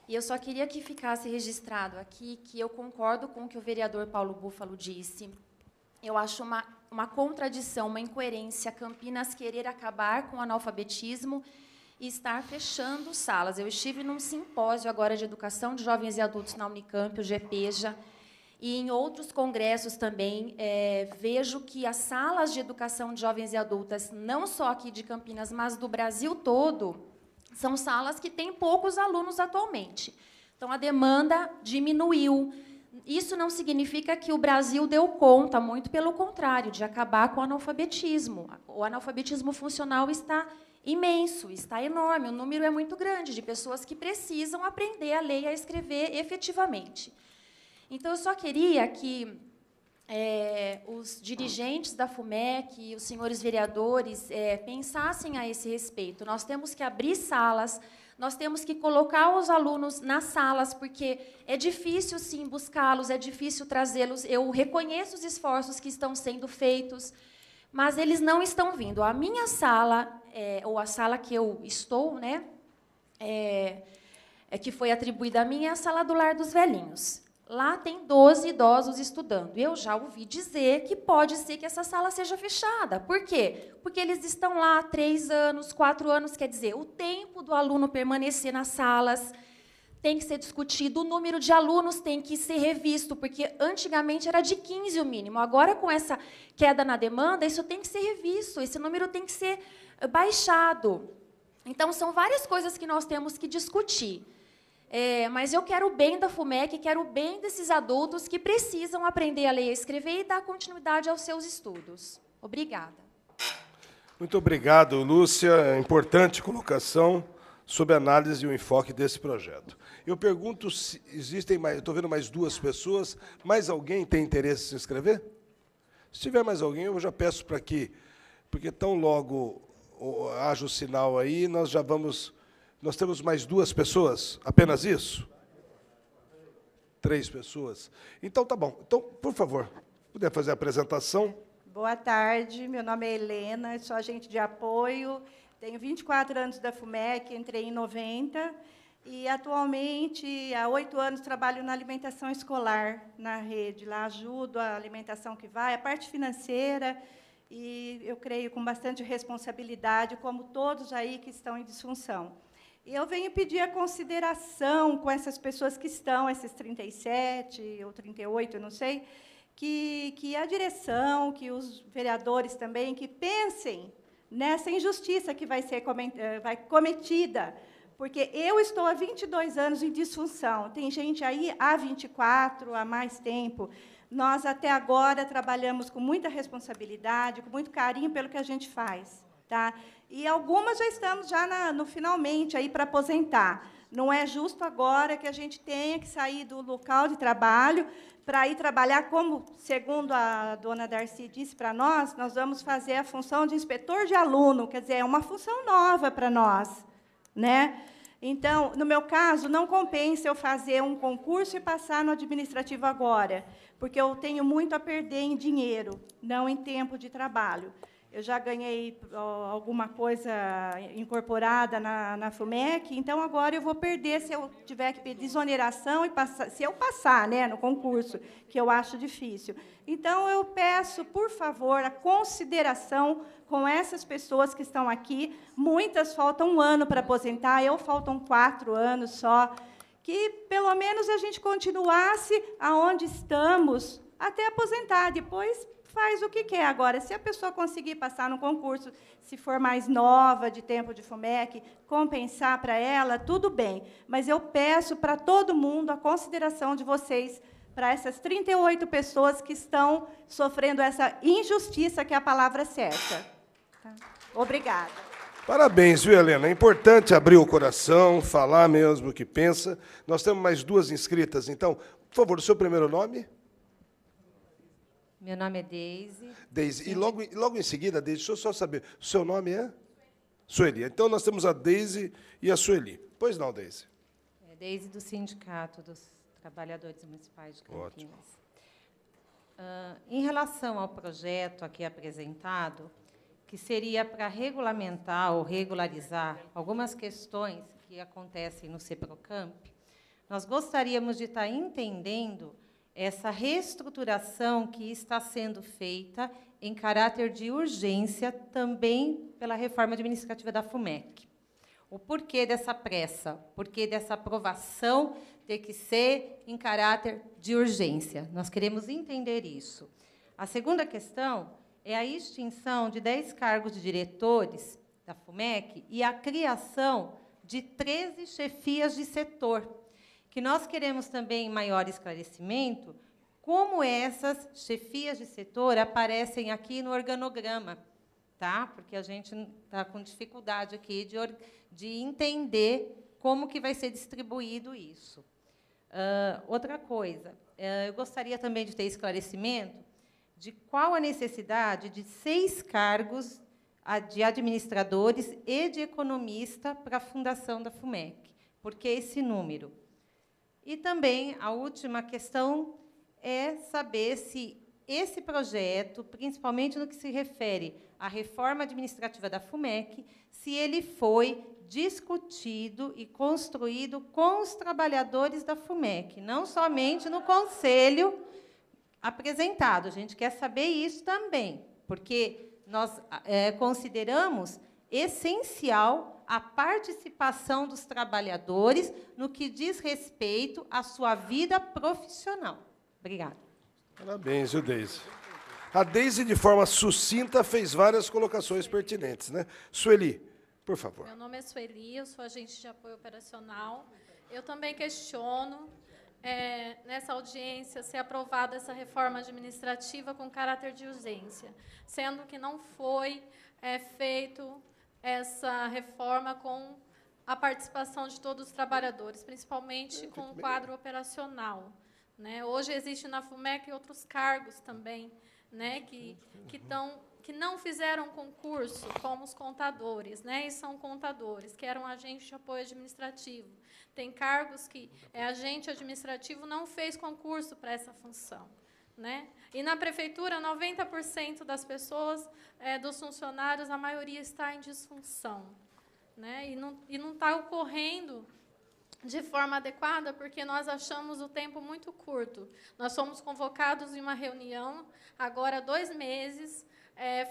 e eu só queria que ficasse registrado aqui que eu concordo com o que o vereador Paulo Búfalo disse. Eu acho uma contradição, uma incoerência Campinas querer acabar com o analfabetismo e estar fechando salas. Eu estive num simpósio agora de educação de jovens e adultos na Unicamp, o GEPEJA, e em outros congressos também, vejo que as salas de educação de jovens e adultas, não só aqui de Campinas, mas do Brasil todo, são salas que têm poucos alunos atualmente. Então, a demanda diminuiu. Isso não significa que o Brasil deu conta, muito pelo contrário, de acabar com o analfabetismo. O analfabetismo funcional está imenso, está enorme, o número é muito grande de pessoas que precisam aprender a ler e a escrever efetivamente. Então, eu só queria que os dirigentes da FUMEC, os senhores vereadores, pensassem a esse respeito. Nós temos que abrir salas, nós temos que colocar os alunos nas salas, porque é difícil, sim, buscá-los, é difícil trazê-los. Eu reconheço os esforços que estão sendo feitos, mas eles não estão vindo. A minha sala, ou a sala que eu estou, né, que foi atribuída a mim, é a sala do Lar dos Velhinhos. Lá tem 12 idosos estudando. Eu já ouvi dizer que pode ser que essa sala seja fechada. Por quê? Porque eles estão lá há 3 anos, 4 anos, quer dizer, o tempo do aluno permanecer nas salas tem que ser discutido, o número de alunos tem que ser revisto, porque antigamente era de 15 o mínimo. Agora, com essa queda na demanda, isso tem que ser revisto, esse número tem que ser baixado. Então, são várias coisas que nós temos que discutir. Mas eu quero o bem da FUMEC, quero o bem desses adultos que precisam aprender a ler e a escrever e dar continuidade aos seus estudos. Obrigada. Muito obrigado, Lúcia. Importante colocação sobre a análise e o enfoque desse projeto. Eu pergunto se existem mais... Estou vendo mais 2 pessoas. Mais alguém tem interesse em se inscrever? Se tiver mais alguém, eu já peço para que... Porque tão logo haja o sinal aí, nós já vamos... Nós temos mais 2 pessoas? Apenas isso? 3 pessoas. Então, tá bom. Então, por favor, puder fazer a apresentação. Boa tarde, meu nome é Helena, sou agente de apoio, tenho 24 anos da FUMEC, entrei em 90, E, atualmente, há 8 anos, trabalho na alimentação escolar, na rede. Lá ajudo a alimentação que vai, a parte financeira, e eu creio com bastante responsabilidade, como todos aí que estão em disfunção. E eu venho pedir a consideração com essas pessoas que estão, esses 37 ou 38, eu não sei, que a direção, que os vereadores também, que pensem nessa injustiça que vai ser cometida, porque eu estou há 22 anos em disfunção, tem gente aí há 24, há mais tempo. Nós, até agora, trabalhamos com muita responsabilidade, com muito carinho pelo que a gente faz. Tá? E algumas já estamos no finalmente aí para aposentar. Não é justo agora que a gente tenha que sair do local de trabalho para ir trabalhar, como, segundo a dona Darcy disse para nós vamos fazer a função de inspetor de aluno, quer dizer, é uma função nova para nós, né? Então, no meu caso, não compensa eu fazer um concurso e passar no administrativo agora, porque eu tenho muito a perder em dinheiro, não em tempo de trabalho. Eu já ganhei alguma coisa incorporada na FUMEC, então agora eu vou perder se eu tiver que pedir exoneração e passar, se eu passar, né, no concurso, que eu acho difícil. Então, eu peço, por favor, a consideração com essas pessoas que estão aqui. Muitas faltam 1 ano para aposentar, faltam 4 anos só, que, pelo menos, a gente continuasse aonde estamos até aposentar. Depois, faz o que quer. Agora, se a pessoa conseguir passar no concurso, se for mais nova, de tempo de FUMEC, compensar para ela, tudo bem. Mas eu peço para todo mundo a consideração de vocês para essas 38 pessoas que estão sofrendo essa injustiça, que é a palavra certa. Tá? Obrigada. Parabéns, viu, Helena? É importante abrir o coração, falar mesmo o que pensa. Nós temos mais 2 inscritas, então, por favor, o seu primeiro nome? Meu nome é Deise. Deise. E logo em seguida, Deise, deixa eu só saber, o seu nome é? Sueli. Então, nós temos a Deise e a Sueli. Pois não, Deise? É Deise, do Sindicato dos Trabalhadores Municipais de Campinas. Em relação ao projeto aqui apresentado, que seria para regulamentar ou regularizar algumas questões que acontecem no CEPROCAMP, nós gostaríamos de estar entendendo essa reestruturação que está sendo feita em caráter de urgência também pela reforma administrativa da FUMEC. O porquê dessa pressa? O porquê dessa aprovação ter que ser em caráter de urgência? Nós queremos entender isso. A segunda questão é a extinção de 10 cargos de diretores da FUMEC e a criação de 13 chefias de setor, que nós queremos também maior esclarecimento como essas chefias de setor aparecem aqui no organograma, tá? Porque a gente está com dificuldade aqui de entender como que vai ser distribuído isso. Outra coisa, eu gostaria também de ter esclarecimento de qual a necessidade de 6 cargos de administradores e de economista para a fundação da FUMEC. Por que esse número? E também, a última questão é saber se esse projeto, principalmente no que se refere à reforma administrativa da FUMEC, se ele foi discutido e construído com os trabalhadores da FUMEC, não somente no conselho apresentado. A gente quer saber isso também, porque nós consideramos essencial a participação dos trabalhadores no que diz respeito à sua vida profissional. Obrigada. Parabéns, viu, Deise? A Deise, de forma sucinta, fez várias colocações pertinentes, né? Sueli, por favor. Meu nome é Sueli, eu sou agente de apoio operacional. Eu também questiono, nessa audiência, ser aprovada essa reforma administrativa com caráter de urgência, sendo que não foi feito essa reforma com a participação de todos os trabalhadores, principalmente com o quadro operacional. Né? Hoje existe na FUMEC outros cargos também, né, que não fizeram concurso, como os contadores, né, e são contadores, que eram agentes de apoio administrativo. Tem cargos que agente administrativo não fez concurso para essa função. Né? E na prefeitura, 90% das pessoas, dos funcionários, a maioria está em disfunção. Né? E não está ocorrendo de forma adequada, porque nós achamos o tempo muito curto. Nós fomos convocados em uma reunião, agora há 2 meses,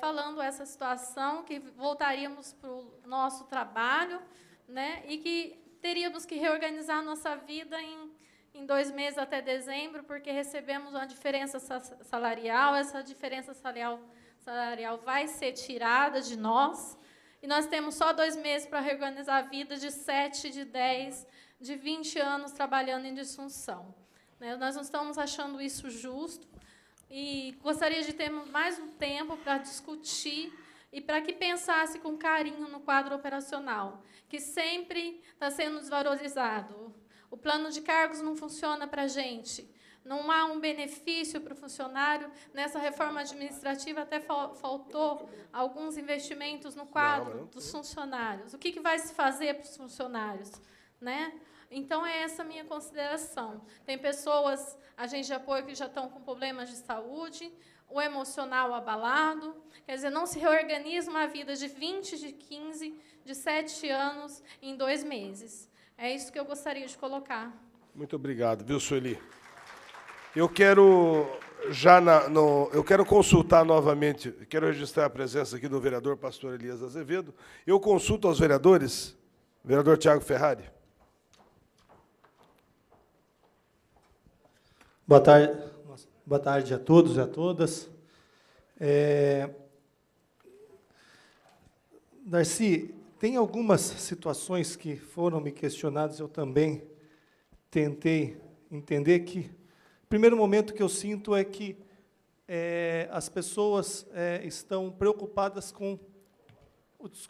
falando essa situação, que voltaríamos para o nosso trabalho, né, e que teríamos que reorganizar a nossa vida em 2 meses até dezembro, porque recebemos uma diferença salarial, essa diferença salarial vai ser tirada de nós, e nós temos só 2 meses para reorganizar a vida de 7, de 10, de 20 anos trabalhando em disfunção. Nós não estamos achando isso justo, e gostaria de ter mais um tempo para discutir e para que pensasse com carinho no quadro operacional, que sempre está sendo desvalorizado. O plano de cargos não funciona para a gente. Não há um benefício para o funcionário. Nessa reforma administrativa até faltou alguns investimentos no quadro dos funcionários. O que vai se fazer para os funcionários, né? Então, é essa a minha consideração. Tem pessoas, agentes de apoio, que já estão com problemas de saúde, o emocional abalado. Quer dizer, não se reorganiza uma vida de 20, de 15, de 7 anos em 2 meses. É isso que eu gostaria de colocar. Muito obrigado, viu, Sueli? Eu quero eu quero consultar novamente, quero registrar a presença aqui do vereador Pastor Elias Azevedo. Eu consulto aos vereadores, vereador Tiago Ferrari. Boa tarde a todos e a todas. Darcy, tem algumas situações que foram me questionadas, eu também tentei entender que, o primeiro momento que eu sinto é que as pessoas estão preocupadas com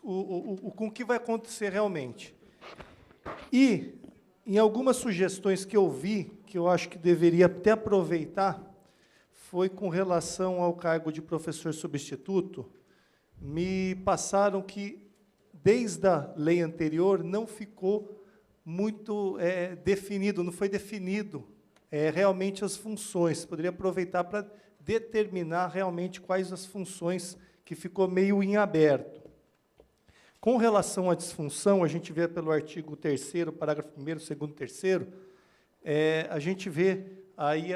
o que vai acontecer realmente. E, em algumas sugestões que eu vi, que eu acho que deveria até aproveitar, foi com relação ao cargo de professor substituto. Me passaram que, desde a lei anterior, não ficou muito definido, não foi definido realmente as funções. Poderia aproveitar para determinar realmente quais as funções, que ficou meio em aberto. Com relação à disfunção, a gente vê pelo artigo 3º, parágrafo 1º, 2º, 3º, a gente vê aí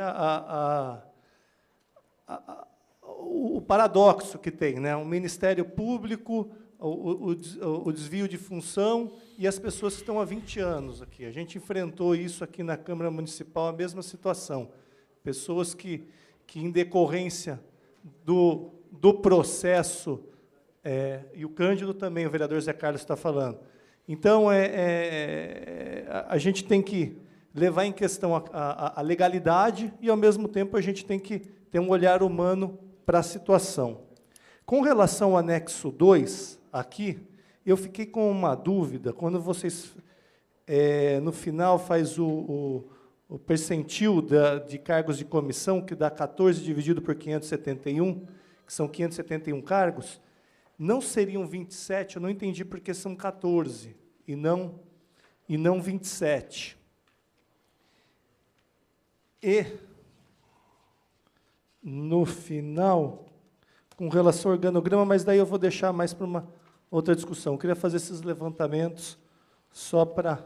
o paradoxo que tem, né? O Ministério Público, o desvio de função e as pessoas que estão há 20 anos aqui. A gente enfrentou isso aqui na Câmara Municipal, a mesma situação. Pessoas que em decorrência do processo, e o Cândido também, o vereador Zé Carlos está falando. Então, a gente tem que levar em questão a legalidade e, ao mesmo tempo, a gente tem que ter um olhar humano para a situação. Com relação ao anexo 2, aqui, eu fiquei com uma dúvida, quando vocês, no final, faz o percentil de cargos de comissão, que dá 14 dividido por 571, que são 571 cargos, não seriam 27, eu não entendi porque são 14, e não 27. E, no final, com relação ao organograma, mas daí eu vou deixar mais para uma outra discussão. Eu queria fazer esses levantamentos só para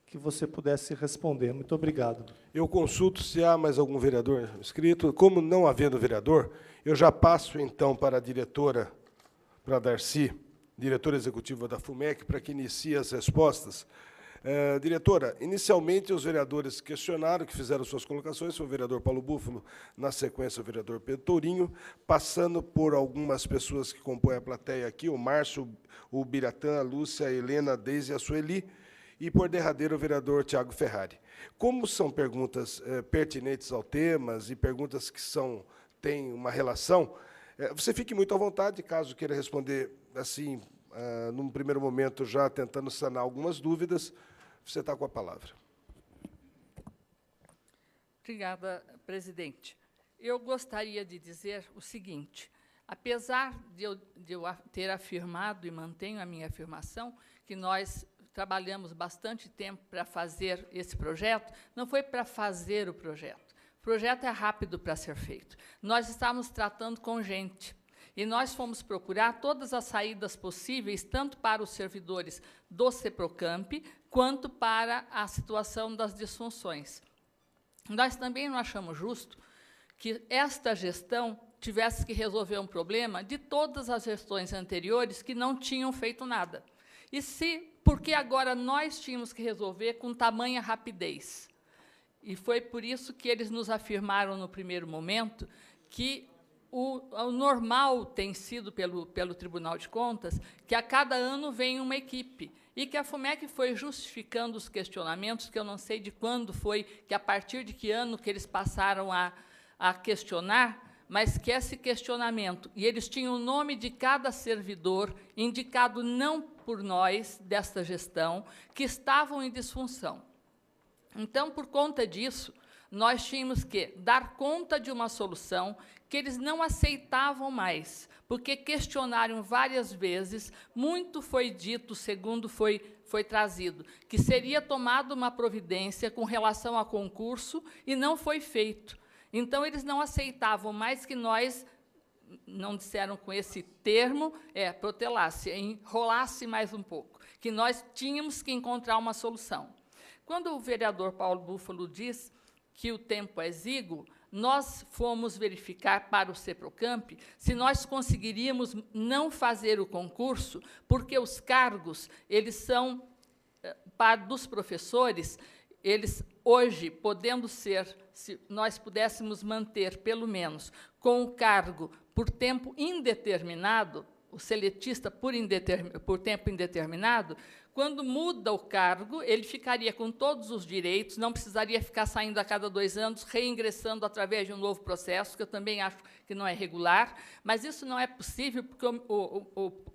que você pudesse responder. Muito obrigado. Eu consulto se há mais algum vereador inscrito. Como não havendo vereador, eu já passo, então, para a diretora, para a Darcy, diretora executiva da FUMEC, para que inicie as respostas. Diretora, inicialmente os vereadores questionaram, que fizeram suas colocações, foi o vereador Paulo Búfalo, na sequência o vereador Pedro Tourinho, passando por algumas pessoas que compõem a plateia aqui, o Márcio, o Biratã, a Lúcia, a Helena, a Deise e a Sueli, e por derradeiro o vereador Tiago Ferrari. Como são perguntas pertinentes ao tema e perguntas que têm uma relação, você fique muito à vontade, caso queira responder assim, num primeiro momento, já tentando sanar algumas dúvidas, você está com a palavra. Obrigada, presidente. Eu gostaria de dizer o seguinte: apesar de eu ter afirmado, e mantenho a minha afirmação, que nós trabalhamos bastante tempo para fazer esse projeto, não foi para fazer o projeto. O projeto é rápido para ser feito. Nós estávamos tratando com gente. E nós fomos procurar todas as saídas possíveis, tanto para os servidores do CEPROCAMP, quanto para a situação das disfunções. Nós também não achamos justo que esta gestão tivesse que resolver um problema de todas as gestões anteriores que não tinham feito nada. Porque agora nós tínhamos que resolver com tamanha rapidez. E foi por isso que eles nos afirmaram, no primeiro momento, que o normal tem sido, pelo Tribunal de Contas, que a cada ano vem uma equipe, e que a FUMEC foi justificando os questionamentos, que eu não sei de quando foi, que a partir de que ano que eles passaram a questionar, mas que esse questionamento, e eles tinham o nome de cada servidor, indicado não por nós, desta gestão, que estavam em disfunção. Então, por conta disso, nós tínhamos que dar conta de uma solução que eles não aceitavam mais, porque questionaram várias vezes, muito foi dito, segundo foi trazido, que seria tomada uma providência com relação a concurso, e não foi feito. Então, eles não aceitavam mais que nós, não disseram com esse termo, protelasse, enrolasse mais um pouco, que nós tínhamos que encontrar uma solução. Quando o vereador Paulo Búfalo diz que o tempo é exíguo, nós fomos verificar para o CEPROCAMP se nós conseguiríamos não fazer o concurso, porque os cargos, eles são, dos professores, eles hoje, podendo ser, se nós pudéssemos manter, pelo menos, com o cargo por tempo indeterminado, o seletista por tempo indeterminado, quando muda o cargo, ele ficaria com todos os direitos, não precisaria ficar saindo a cada 2 anos, reingressando através de um novo processo, que eu também acho que não é regular, mas isso não é possível, porque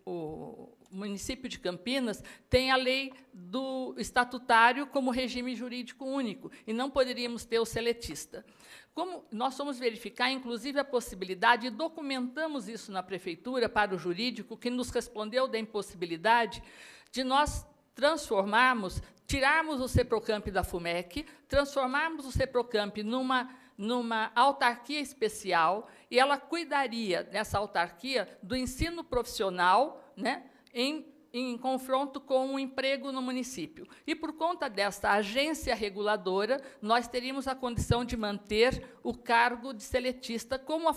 o município de Campinas tem a lei do estatutário como regime jurídico único, e não poderíamos ter o seletista. Como nós fomos verificar, inclusive, a possibilidade, e documentamos isso na prefeitura para o jurídico, que nos respondeu da impossibilidade de nós tirarmos o CEPROCAMP da FUMEC, transformarmos o CEPROCAMP numa autarquia especial, e ela cuidaria, nessa autarquia, do ensino profissional, né, em confronto com o emprego no município. E, por conta desta agência reguladora, nós teríamos a condição de manter o cargo de seletista, como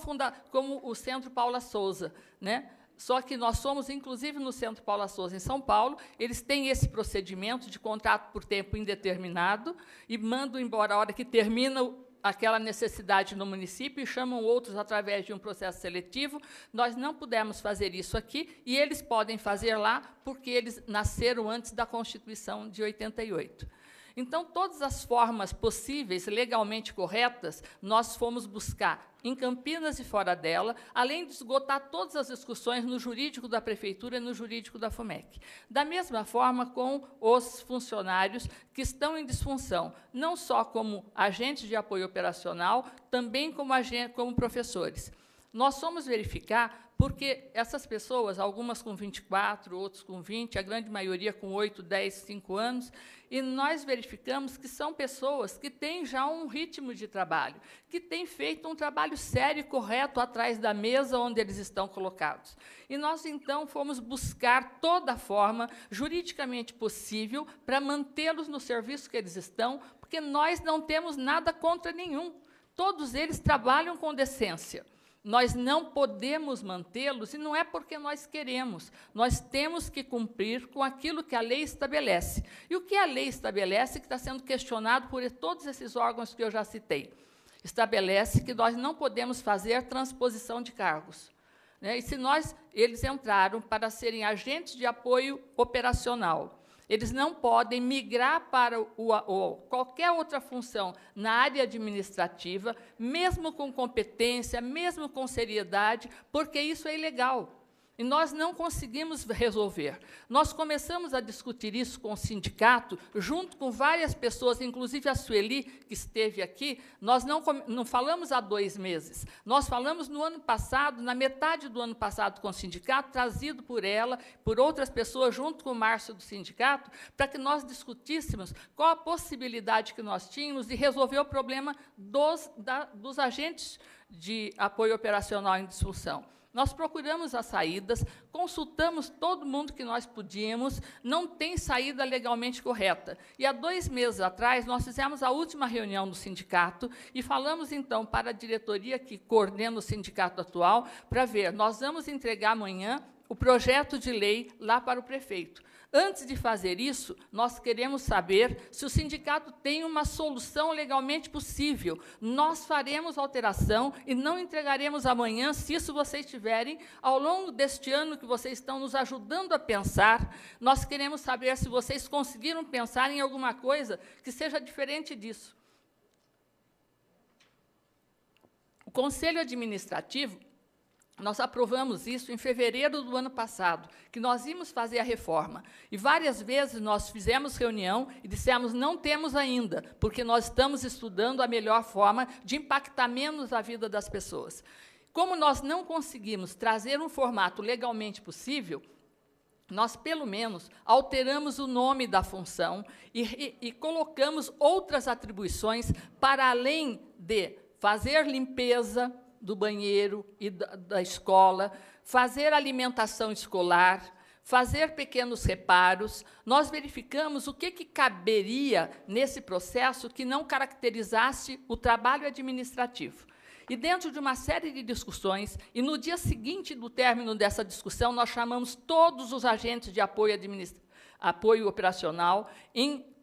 o Centro Paula Souza, né? Só que nós somos, inclusive, no Centro Paula Souza, em São Paulo, eles têm esse procedimento de contrato por tempo indeterminado e mandam embora a hora que termina aquela necessidade no município e chamam outros através de um processo seletivo. Nós não pudemos fazer isso aqui, e eles podem fazer lá, porque eles nasceram antes da Constituição de 88. Então, todas as formas possíveis, legalmente corretas, nós fomos buscar em Campinas e fora dela, além de esgotar todas as discussões no jurídico da prefeitura e no jurídico da FUMEC. Da mesma forma com os funcionários que estão em disfunção, não só como agentes de apoio operacional, também como professores. Nós fomos verificar, porque essas pessoas, algumas com 24, outros com 20, a grande maioria com 8, 10, 5 anos, e nós verificamos que são pessoas que têm já um ritmo de trabalho, que têm feito um trabalho sério e correto atrás da mesa onde eles estão colocados. E nós, então, fomos buscar toda a forma juridicamente possível para mantê-los no serviço que eles estão, porque nós não temos nada contra nenhum. Todos eles trabalham com decência. Nós não podemos mantê-los, e não é porque nós queremos. Nós temos que cumprir com aquilo que a lei estabelece. E o que a lei estabelece, que está sendo questionado por todos esses órgãos que eu já citei? Estabelece que nós não podemos fazer transposição de cargos, né? E se eles entraram para serem agentes de apoio operacional, eles não podem migrar para qualquer outra função na área administrativa, mesmo com competência, mesmo com seriedade, porque isso é ilegal. E nós não conseguimos resolver. Nós começamos a discutir isso com o sindicato, junto com várias pessoas, inclusive a Sueli, que esteve aqui. Nós não falamos há 2 meses. Nós falamos no ano passado, na metade do ano passado, com o sindicato, trazido por ela, por outras pessoas, junto com o Márcio do sindicato, para que nós discutíssemos qual a possibilidade que nós tínhamos de resolver o problema dos agentes de apoio operacional em disfunção. Nós procuramos as saídas, consultamos todo mundo que nós podíamos, não tem saída legalmente correta. E há 2 meses atrás, nós fizemos a última reunião do sindicato e falamos, então, para a diretoria que coordena o sindicato atual, para ver, nós vamos entregar amanhã o projeto de lei lá para o prefeito. Antes de fazer isso, nós queremos saber se o sindicato tem uma solução legalmente possível. Nós faremos alteração e não entregaremos amanhã, se isso vocês tiverem. Ao longo deste ano que vocês estão nos ajudando a pensar, nós queremos saber se vocês conseguiram pensar em alguma coisa que seja diferente disso. O Conselho Administrativo, nós aprovamos isso em fevereiro do ano passado, que nós íamos fazer a reforma. E várias vezes nós fizemos reunião e dissemos, não temos ainda, porque nós estamos estudando a melhor forma de impactar menos a vida das pessoas. Como nós não conseguimos trazer um formato legalmente possível, nós, pelo menos, alteramos o nome da função e colocamos outras atribuições para além de fazer limpeza do banheiro e da escola, fazer alimentação escolar, fazer pequenos reparos. Nós verificamos o que caberia nesse processo que não caracterizasse o trabalho administrativo. E, dentro de uma série de discussões, e no dia seguinte do término dessa discussão, nós chamamos todos os agentes de apoio operacional em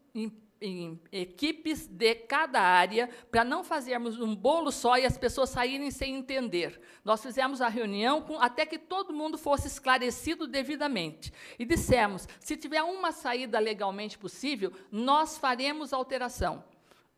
equipes de cada área, para não fazermos um bolo só e as pessoas saírem sem entender. Nós fizemos a reunião até que todo mundo fosse esclarecido devidamente. E dissemos, se tiver uma saída legalmente possível, nós faremos alteração.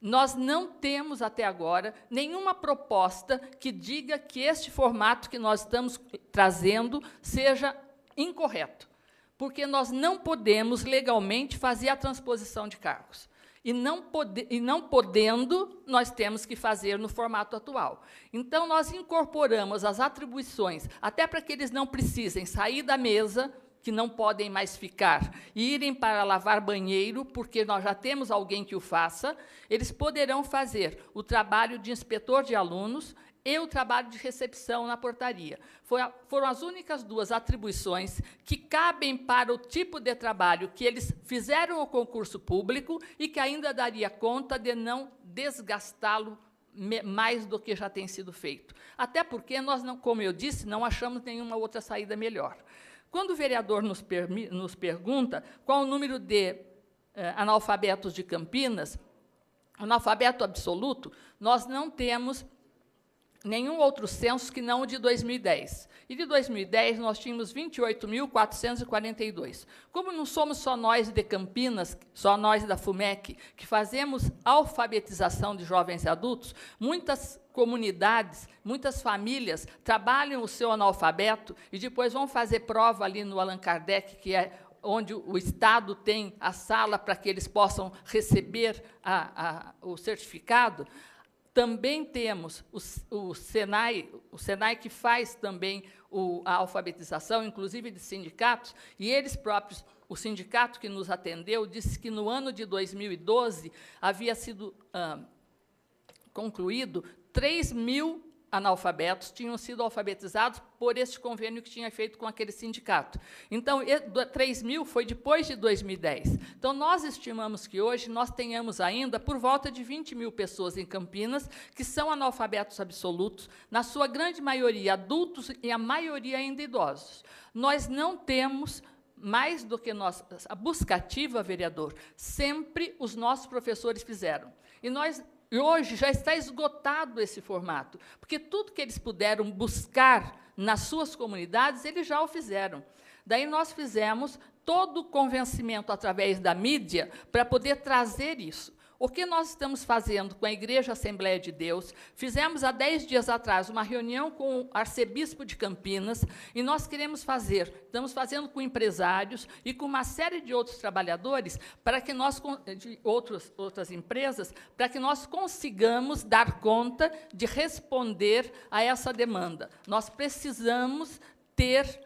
Nós não temos, até agora, nenhuma proposta que diga que este formato que nós estamos trazendo seja incorreto, porque nós não podemos legalmente fazer a transposição de cargos. E não podendo, nós temos que fazer no formato atual. Então, nós incorporamos as atribuições, até para que eles não precisem sair da mesa, que não podem mais ficar, e irem para lavar banheiro, porque nós já temos alguém que o faça, eles poderão fazer o trabalho de inspetor de alunos e o trabalho de recepção na portaria. Foram as únicas 2 atribuições que cabem para o tipo de trabalho que eles fizeram o concurso público e que ainda daria conta de não desgastá-lo mais do que já tem sido feito. Até porque nós, não, como eu disse, não achamos nenhuma outra saída melhor. Quando o vereador nos pergunta qual o número de analfabetos de Campinas, analfabeto absoluto, nós não temos nenhum outro censo que não o de 2010. E de 2010, nós tínhamos 28.442. Como não somos só nós de Campinas, só nós da FUMEC, que fazemos alfabetização de jovens e adultos, muitas comunidades, muitas famílias trabalham o seu analfabeto e depois vão fazer prova ali no Allan Kardec, que é onde o Estado tem a sala para que eles possam receber o certificado. Também temos o Senai que faz também a alfabetização, inclusive de sindicatos, e eles próprios, o sindicato que nos atendeu, disse que no ano de 2012 havia sido concluído 3.000 analfabetos tinham sido alfabetizados por este convênio que tinha feito com aquele sindicato. Então, 3.000 foi depois de 2010. Então, nós estimamos que hoje nós tenhamos ainda por volta de 20.000 pessoas em Campinas que são analfabetos absolutos, na sua grande maioria adultos e a maioria ainda idosos. Nós não temos mais do que a busca ativa, vereador, sempre os nossos professores fizeram. E hoje já está esgotado esse formato, porque tudo que eles puderam buscar nas suas comunidades, eles já o fizeram. Daí nós fizemos todo o convencimento através da mídia para poder trazer isso. O que nós estamos fazendo com a Igreja Assembleia de Deus? Fizemos há 10 dias atrás uma reunião com o arcebispo de Campinas e nós estamos fazendo com empresários e com uma série de outros trabalhadores para que de outras empresas, para que nós consigamos dar conta de responder a essa demanda. Nós precisamos ter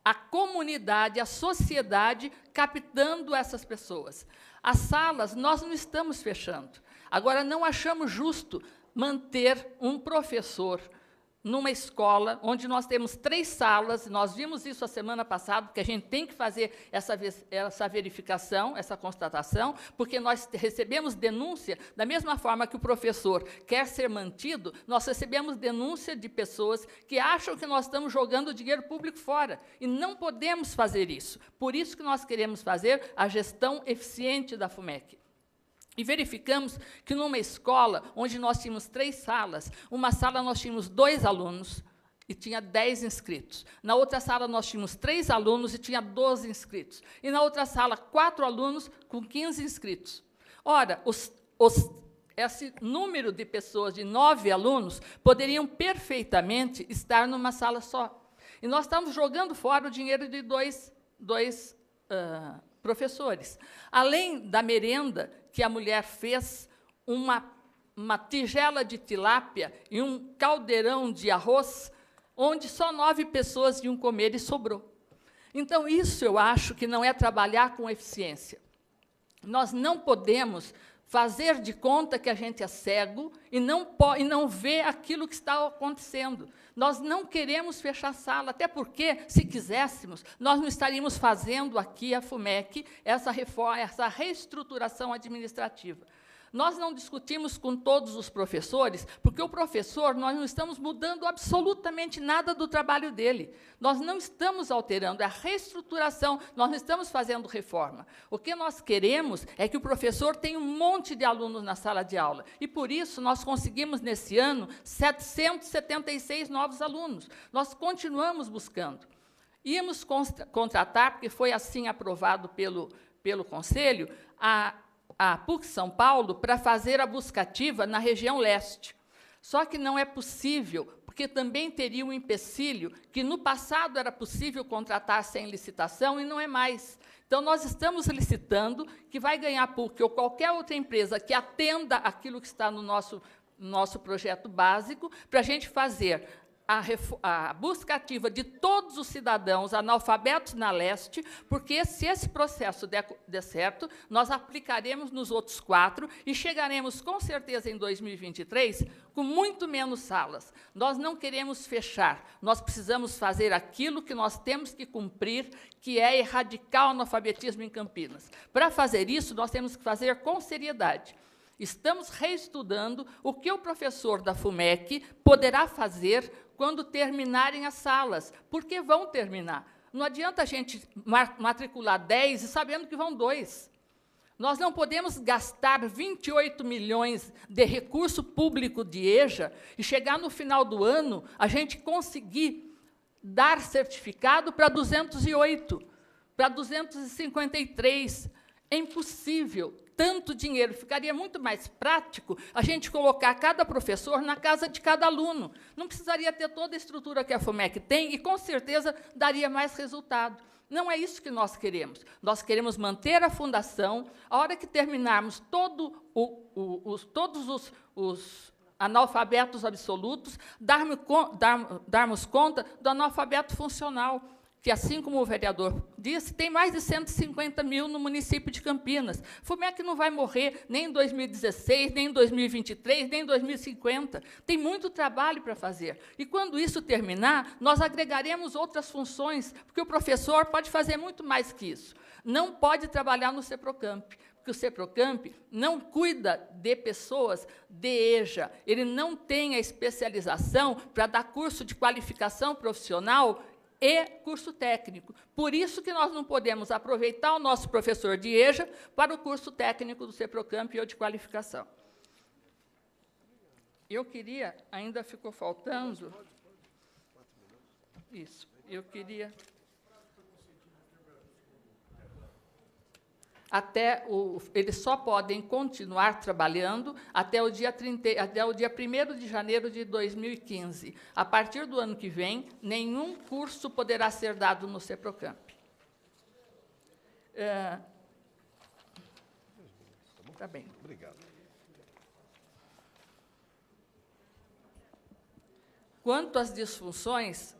a comunidade, a sociedade captando essas pessoas. As salas, nós não estamos fechando. Agora, não achamos justo manter um professor numa escola onde nós temos 3 salas, nós vimos isso a semana passada, porque a gente tem que fazer essa verificação, essa constatação, porque nós recebemos denúncia, da mesma forma que o professor quer ser mantido, nós recebemos denúncia de pessoas que acham que nós estamos jogando dinheiro público fora, e não podemos fazer isso. Por isso que nós queremos fazer a gestão eficiente da FUMEC. E verificamos que, numa escola onde nós tínhamos 3 salas, uma sala nós tínhamos 2 alunos e tinha 10 inscritos. Na outra sala, nós tínhamos 3 alunos e tinha 12 inscritos. E, na outra sala, 4 alunos com 15 inscritos. Ora, esse número de pessoas, de 9 alunos, poderiam perfeitamente estar numa sala só. E nós estamos jogando fora o dinheiro de dois professores. Além da merenda, que a mulher fez uma tigela de tilápia e um caldeirão de arroz, onde só 9 pessoas iam comer e sobrou. Então, isso eu acho que não é trabalhar com eficiência. Nós não podemos fazer de conta que a gente é cego e não vê aquilo que está acontecendo. Nós não queremos fechar a sala, até porque, se quiséssemos, nós não estaríamos fazendo aqui a FUMEC essa reforma, essa reestruturação administrativa. Nós não discutimos com todos os professores, porque o professor, nós não estamos mudando absolutamente nada do trabalho dele. Nós não estamos alterando, é a reestruturação, nós não estamos fazendo reforma. O que nós queremos é que o professor tenha um monte de alunos na sala de aula. E, por isso, nós conseguimos, nesse ano, 776 novos alunos. Nós continuamos buscando. Íamos contratar, porque foi assim aprovado pelo Conselho, a PUC São Paulo para fazer a buscativa na região leste. Só que não é possível, porque também teria um empecilho que, no passado, era possível contratar sem licitação e não é mais. Então, nós estamos licitando, que vai ganhar a PUC ou qualquer outra empresa que atenda aquilo que está no nosso projeto básico, para a gente fazer a busca ativa de todos os cidadãos analfabetos na leste, porque, se esse processo der certo, nós aplicaremos nos outros 4 e chegaremos, com certeza, em 2023, com muito menos salas. Nós não queremos fechar, nós precisamos fazer aquilo que nós temos que cumprir, que é erradicar o analfabetismo em Campinas. Para fazer isso, nós temos que fazer com seriedade. Estamos reestudando o que o professor da FUMEC poderá fazer quando terminarem as salas, porque vão terminar. Não adianta a gente matricular 10 e sabendo que vão 2. Nós não podemos gastar 28 milhões de recurso público de EJA e chegar no final do ano, a gente conseguir dar certificado para 208, para 253. É impossível. Tanto dinheiro, ficaria muito mais prático a gente colocar cada professor na casa de cada aluno. Não precisaria ter toda a estrutura que a FUMEC tem e, com certeza, daria mais resultado. Não é isso que nós queremos. Nós queremos manter a fundação. A hora que terminarmos todos os analfabetos absolutos, darmos conta do analfabeto funcional, que, assim como o vereador disse, tem mais de 150 mil no município de Campinas. FUMEC não vai morrer nem em 2016, nem em 2023, nem em 2050. Tem muito trabalho para fazer. E, quando isso terminar, nós agregaremos outras funções, porque o professor pode fazer muito mais que isso. Não pode trabalhar no CEPROCAMP, porque o CEPROCAMP não cuida de pessoas de EJA. Ele não tem a especialização para dar curso de qualificação profissional e curso técnico. Por isso que nós não podemos aproveitar o nosso professor de EJA para o curso técnico do CEPROCAMP ou de qualificação. Eu queria, ainda ficou faltando... Isso, eu queria... Eles só podem continuar trabalhando até o dia 1º de janeiro de 2015. A partir do ano que vem, nenhum curso poderá ser dado no CEPROCAMP. Tá bem. Obrigado. Quanto às disfunções,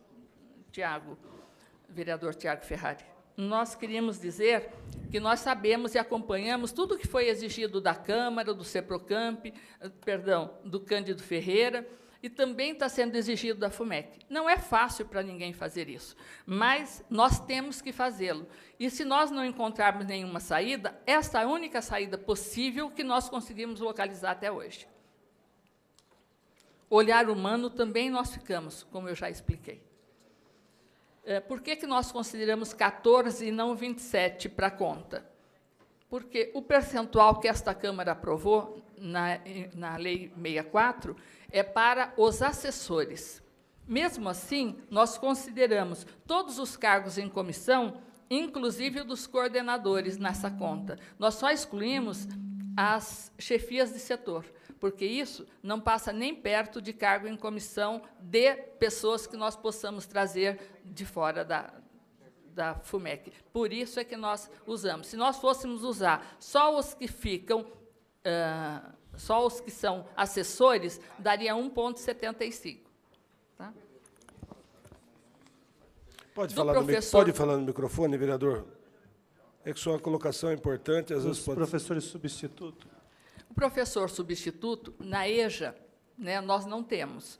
vereador Tiago Ferrari, nós queríamos dizer que nós sabemos e acompanhamos tudo o que foi exigido da Câmara, do CEPROCAMP, do Cândido Ferreira, e também está sendo exigido da FUMEC. Não é fácil para ninguém fazer isso, mas nós temos que fazê-lo. E, se nós não encontrarmos nenhuma saída, essa é a única saída possível que nós conseguimos localizar até hoje. Olhar humano também nós ficamos, como eu já expliquei. Por que nós consideramos 14 e não 27 para a conta? Porque o percentual que esta Câmara aprovou na Lei 64 é para os assessores. Mesmo assim, nós consideramos todos os cargos em comissão, inclusive o dos coordenadores, nessa conta. Nós só excluímos as chefias de setor, porque isso não passa nem perto de cargo em comissão de pessoas que nós possamos trazer de fora da FUMEC. Por isso é que nós usamos. Se nós fôssemos usar só os que ficam, só os que são assessores, daria 1,75. Tá? Pode falar no microfone, vereador? É que sua colocação é importante. Às vezes pode... Professores substituto. O professor substituto, na EJA, né, nós não temos.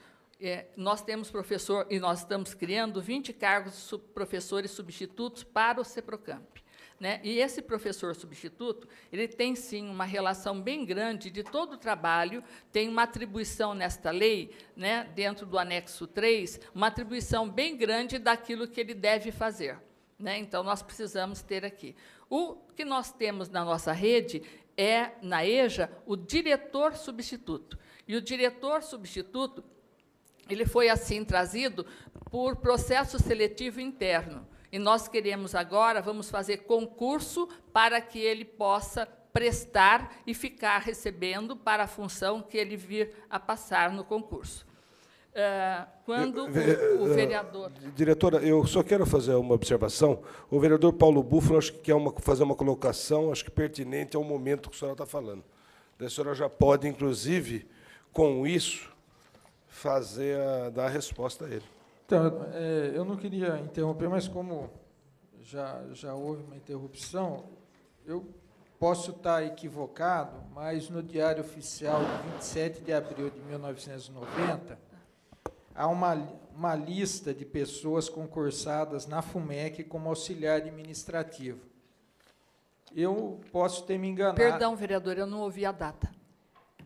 Nós temos professor, e nós estamos criando 20 cargos de professores substitutos para o CEPROCAMP. Né? E esse professor substituto, ele tem, sim, uma relação bem grande de todo o trabalho, tem uma atribuição nesta lei, né, dentro do anexo 3, uma atribuição bem grande daquilo que ele deve fazer. Né? Então, nós precisamos ter aqui. O que nós temos na nossa rede é, na EJA, o diretor substituto. E o diretor substituto, ele foi, assim, trazido por processo seletivo interno. E nós queremos agora, vamos fazer concurso para que ele possa prestar e ficar recebendo para a função que ele vir a passar no concurso. Quando o vereador... Diretora, eu só quero fazer uma observação. O vereador Paulo Búfalo, acho que quer fazer uma colocação, acho que pertinente ao momento que a senhora está falando. A senhora já pode, inclusive, com isso, dar a resposta a ele. Então, eu não queria interromper, mas como já houve uma interrupção, eu posso estar equivocado, mas no Diário Oficial de 27 de abril de 1990, há uma lista de pessoas concursadas na FUMEC como auxiliar administrativo. Eu posso ter me enganado. Perdão, vereador, eu não ouvi a data.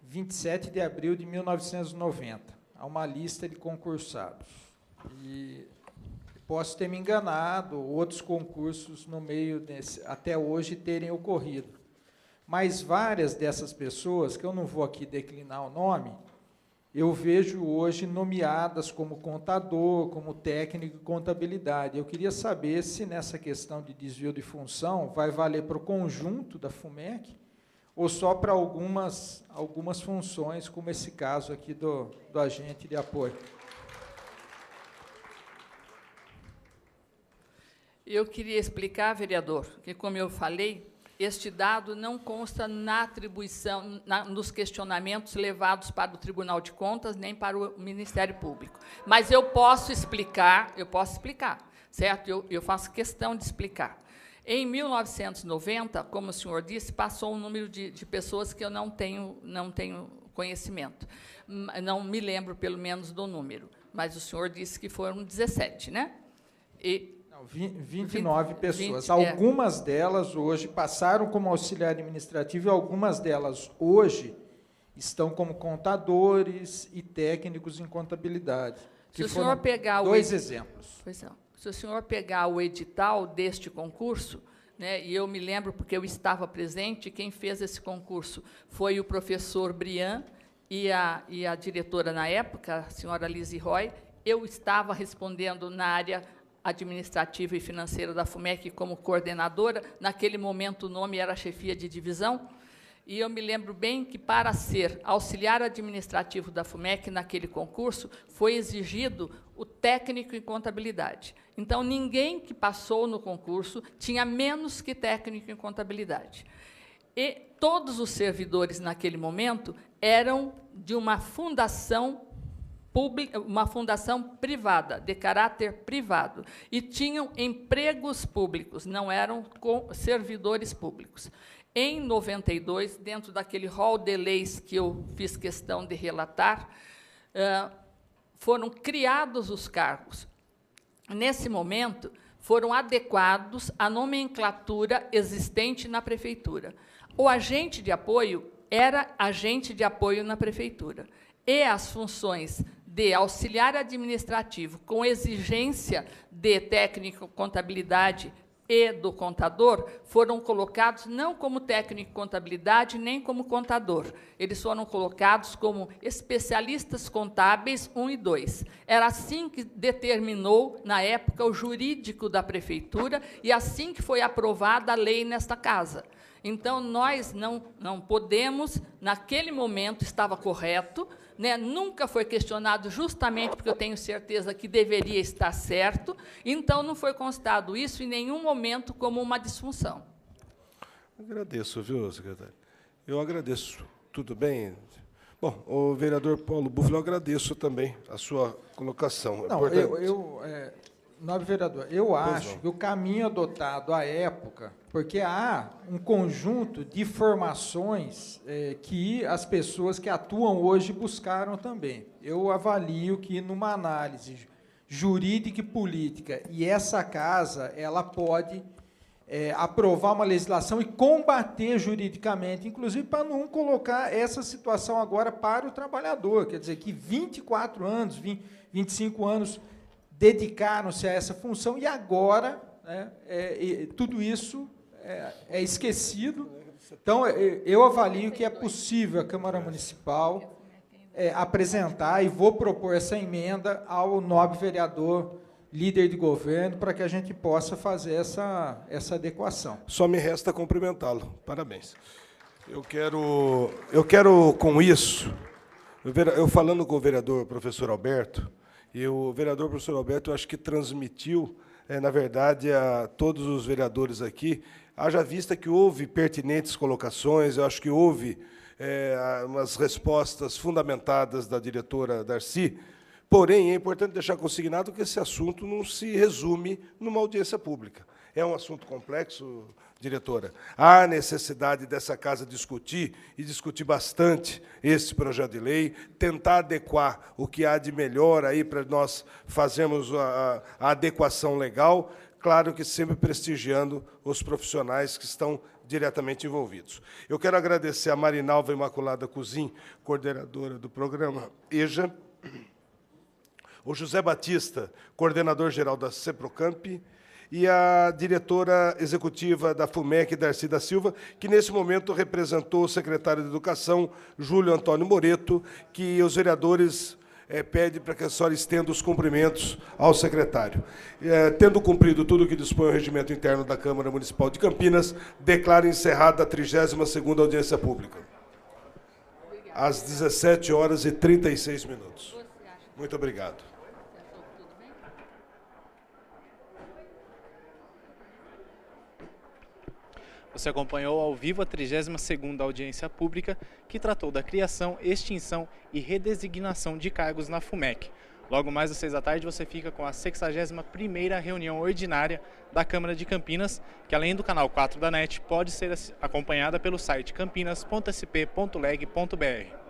27 de abril de 1990. Há uma lista de concursados. E posso ter me enganado, outros concursos no meio até hoje terem ocorrido. Mas várias dessas pessoas, que eu não vou aqui declinar o nome, eu vejo hoje nomeadas como contador, como técnico de contabilidade. Eu queria saber se nessa questão de desvio de função vai valer para o conjunto da FUMEC ou só para algumas funções, como esse caso aqui do agente de apoio. Eu queria explicar, vereador, que, como eu falei, este dado não consta na atribuição, nos questionamentos levados para o Tribunal de Contas, nem para o Ministério Público. Mas eu posso explicar, certo? Eu faço questão de explicar. Em 1990, como o senhor disse, passou um número de pessoas que eu não tenho conhecimento. Não me lembro, pelo menos, do número. Mas o senhor disse que foram 17, né? 29 pessoas. Algumas delas hoje passaram como auxiliar administrativo e algumas delas hoje estão como contadores e técnicos em contabilidade. Se o senhor pegar dois exemplos. Pois não. Se o senhor pegar o edital deste concurso, né, e eu me lembro porque eu estava presente, quem fez esse concurso foi o professor Brian e a diretora na época, a senhora Lise Roy. Eu estava respondendo na área administrativa e financeira da FUMEC como coordenadora. Naquele momento, o nome era chefia de divisão. E eu me lembro bem que, para ser auxiliar administrativo da FUMEC naquele concurso, foi exigido o técnico em contabilidade. Então, ninguém que passou no concurso tinha menos que técnico em contabilidade. E todos os servidores, naquele momento, eram de uma fundação pública, uma fundação privada, de caráter privado, e tinham empregos públicos, não eram servidores públicos. Em 92, dentro daquele rol de leis que eu fiz questão de relatar, foram criados os cargos. Nesse momento, foram adequados à nomenclatura existente na prefeitura. O agente de apoio era agente de apoio na prefeitura, e as funções de auxiliar administrativo com exigência de técnico contabilidade e do contador foram colocados não como técnico contabilidade nem como contador. Eles foram colocados como especialistas contábeis 1 e 2. Era assim que determinou, na época, o jurídico da prefeitura e assim que foi aprovada a lei nesta casa. Então, nós não podemos, naquele momento estava correto, né, nunca foi questionado, justamente porque eu tenho certeza que deveria estar certo, então não foi constado isso em nenhum momento como uma disfunção. Agradeço, viu, secretário? Eu agradeço. Tudo bem? Bom, o vereador Paulo Búfalo, eu agradeço também a sua colocação. Não, nobre vereador, eu acho que o caminho adotado à época, porque há um conjunto de informações que as pessoas que atuam hoje buscaram também. Eu avalio que, numa análise jurídica e política, e essa casa ela pode aprovar uma legislação e combater juridicamente, inclusive para não colocar essa situação agora para o trabalhador. Quer dizer, que 24 anos, 25 anos dedicaram-se a essa função e agora tudo isso é esquecido. Então, eu avalio que é possível a Câmara Municipal apresentar, e vou propor essa emenda ao nobre vereador, líder de governo, para que a gente possa fazer essa adequação. Só me resta cumprimentá-lo. Parabéns. Eu quero, com isso, eu falando com o vereador professor Alberto, e o vereador professor Alberto, eu acho que transmitiu, na verdade, a todos os vereadores aqui, haja vista que houve pertinentes colocações, eu acho que houve umas respostas fundamentadas da diretora Darcy, porém, é importante deixar consignado que esse assunto não se resume numa audiência pública. É um assunto complexo, diretora. Há necessidade dessa casa discutir, e discutir bastante esse projeto de lei, tentar adequar o que há de melhor aí para nós fazermos a adequação legal, claro que sempre prestigiando os profissionais que estão diretamente envolvidos. Eu quero agradecer a Marinalva Imaculada Cozin, coordenadora do programa EJA, o José Batista, coordenador-geral da CEPROCAMP, e a diretora executiva da FUMEC, Darcy da Silva, que, nesse momento, representou o secretário de Educação, Júlio Antônio Moreto, que os vereadores pedem para que a senhora estenda os cumprimentos ao secretário. Tendo cumprido tudo o que dispõe o regimento interno da Câmara Municipal de Campinas, declaro encerrada a 32ª audiência pública, às 17h36. Muito obrigado. Você acompanhou ao vivo a 32ª audiência pública, que tratou da criação, extinção e redesignação de cargos na FUMEC. Logo mais às 18h você fica com a 61ª reunião ordinária da Câmara de Campinas, que além do canal 4 da NET, pode ser acompanhada pelo site campinas.sp.leg.br.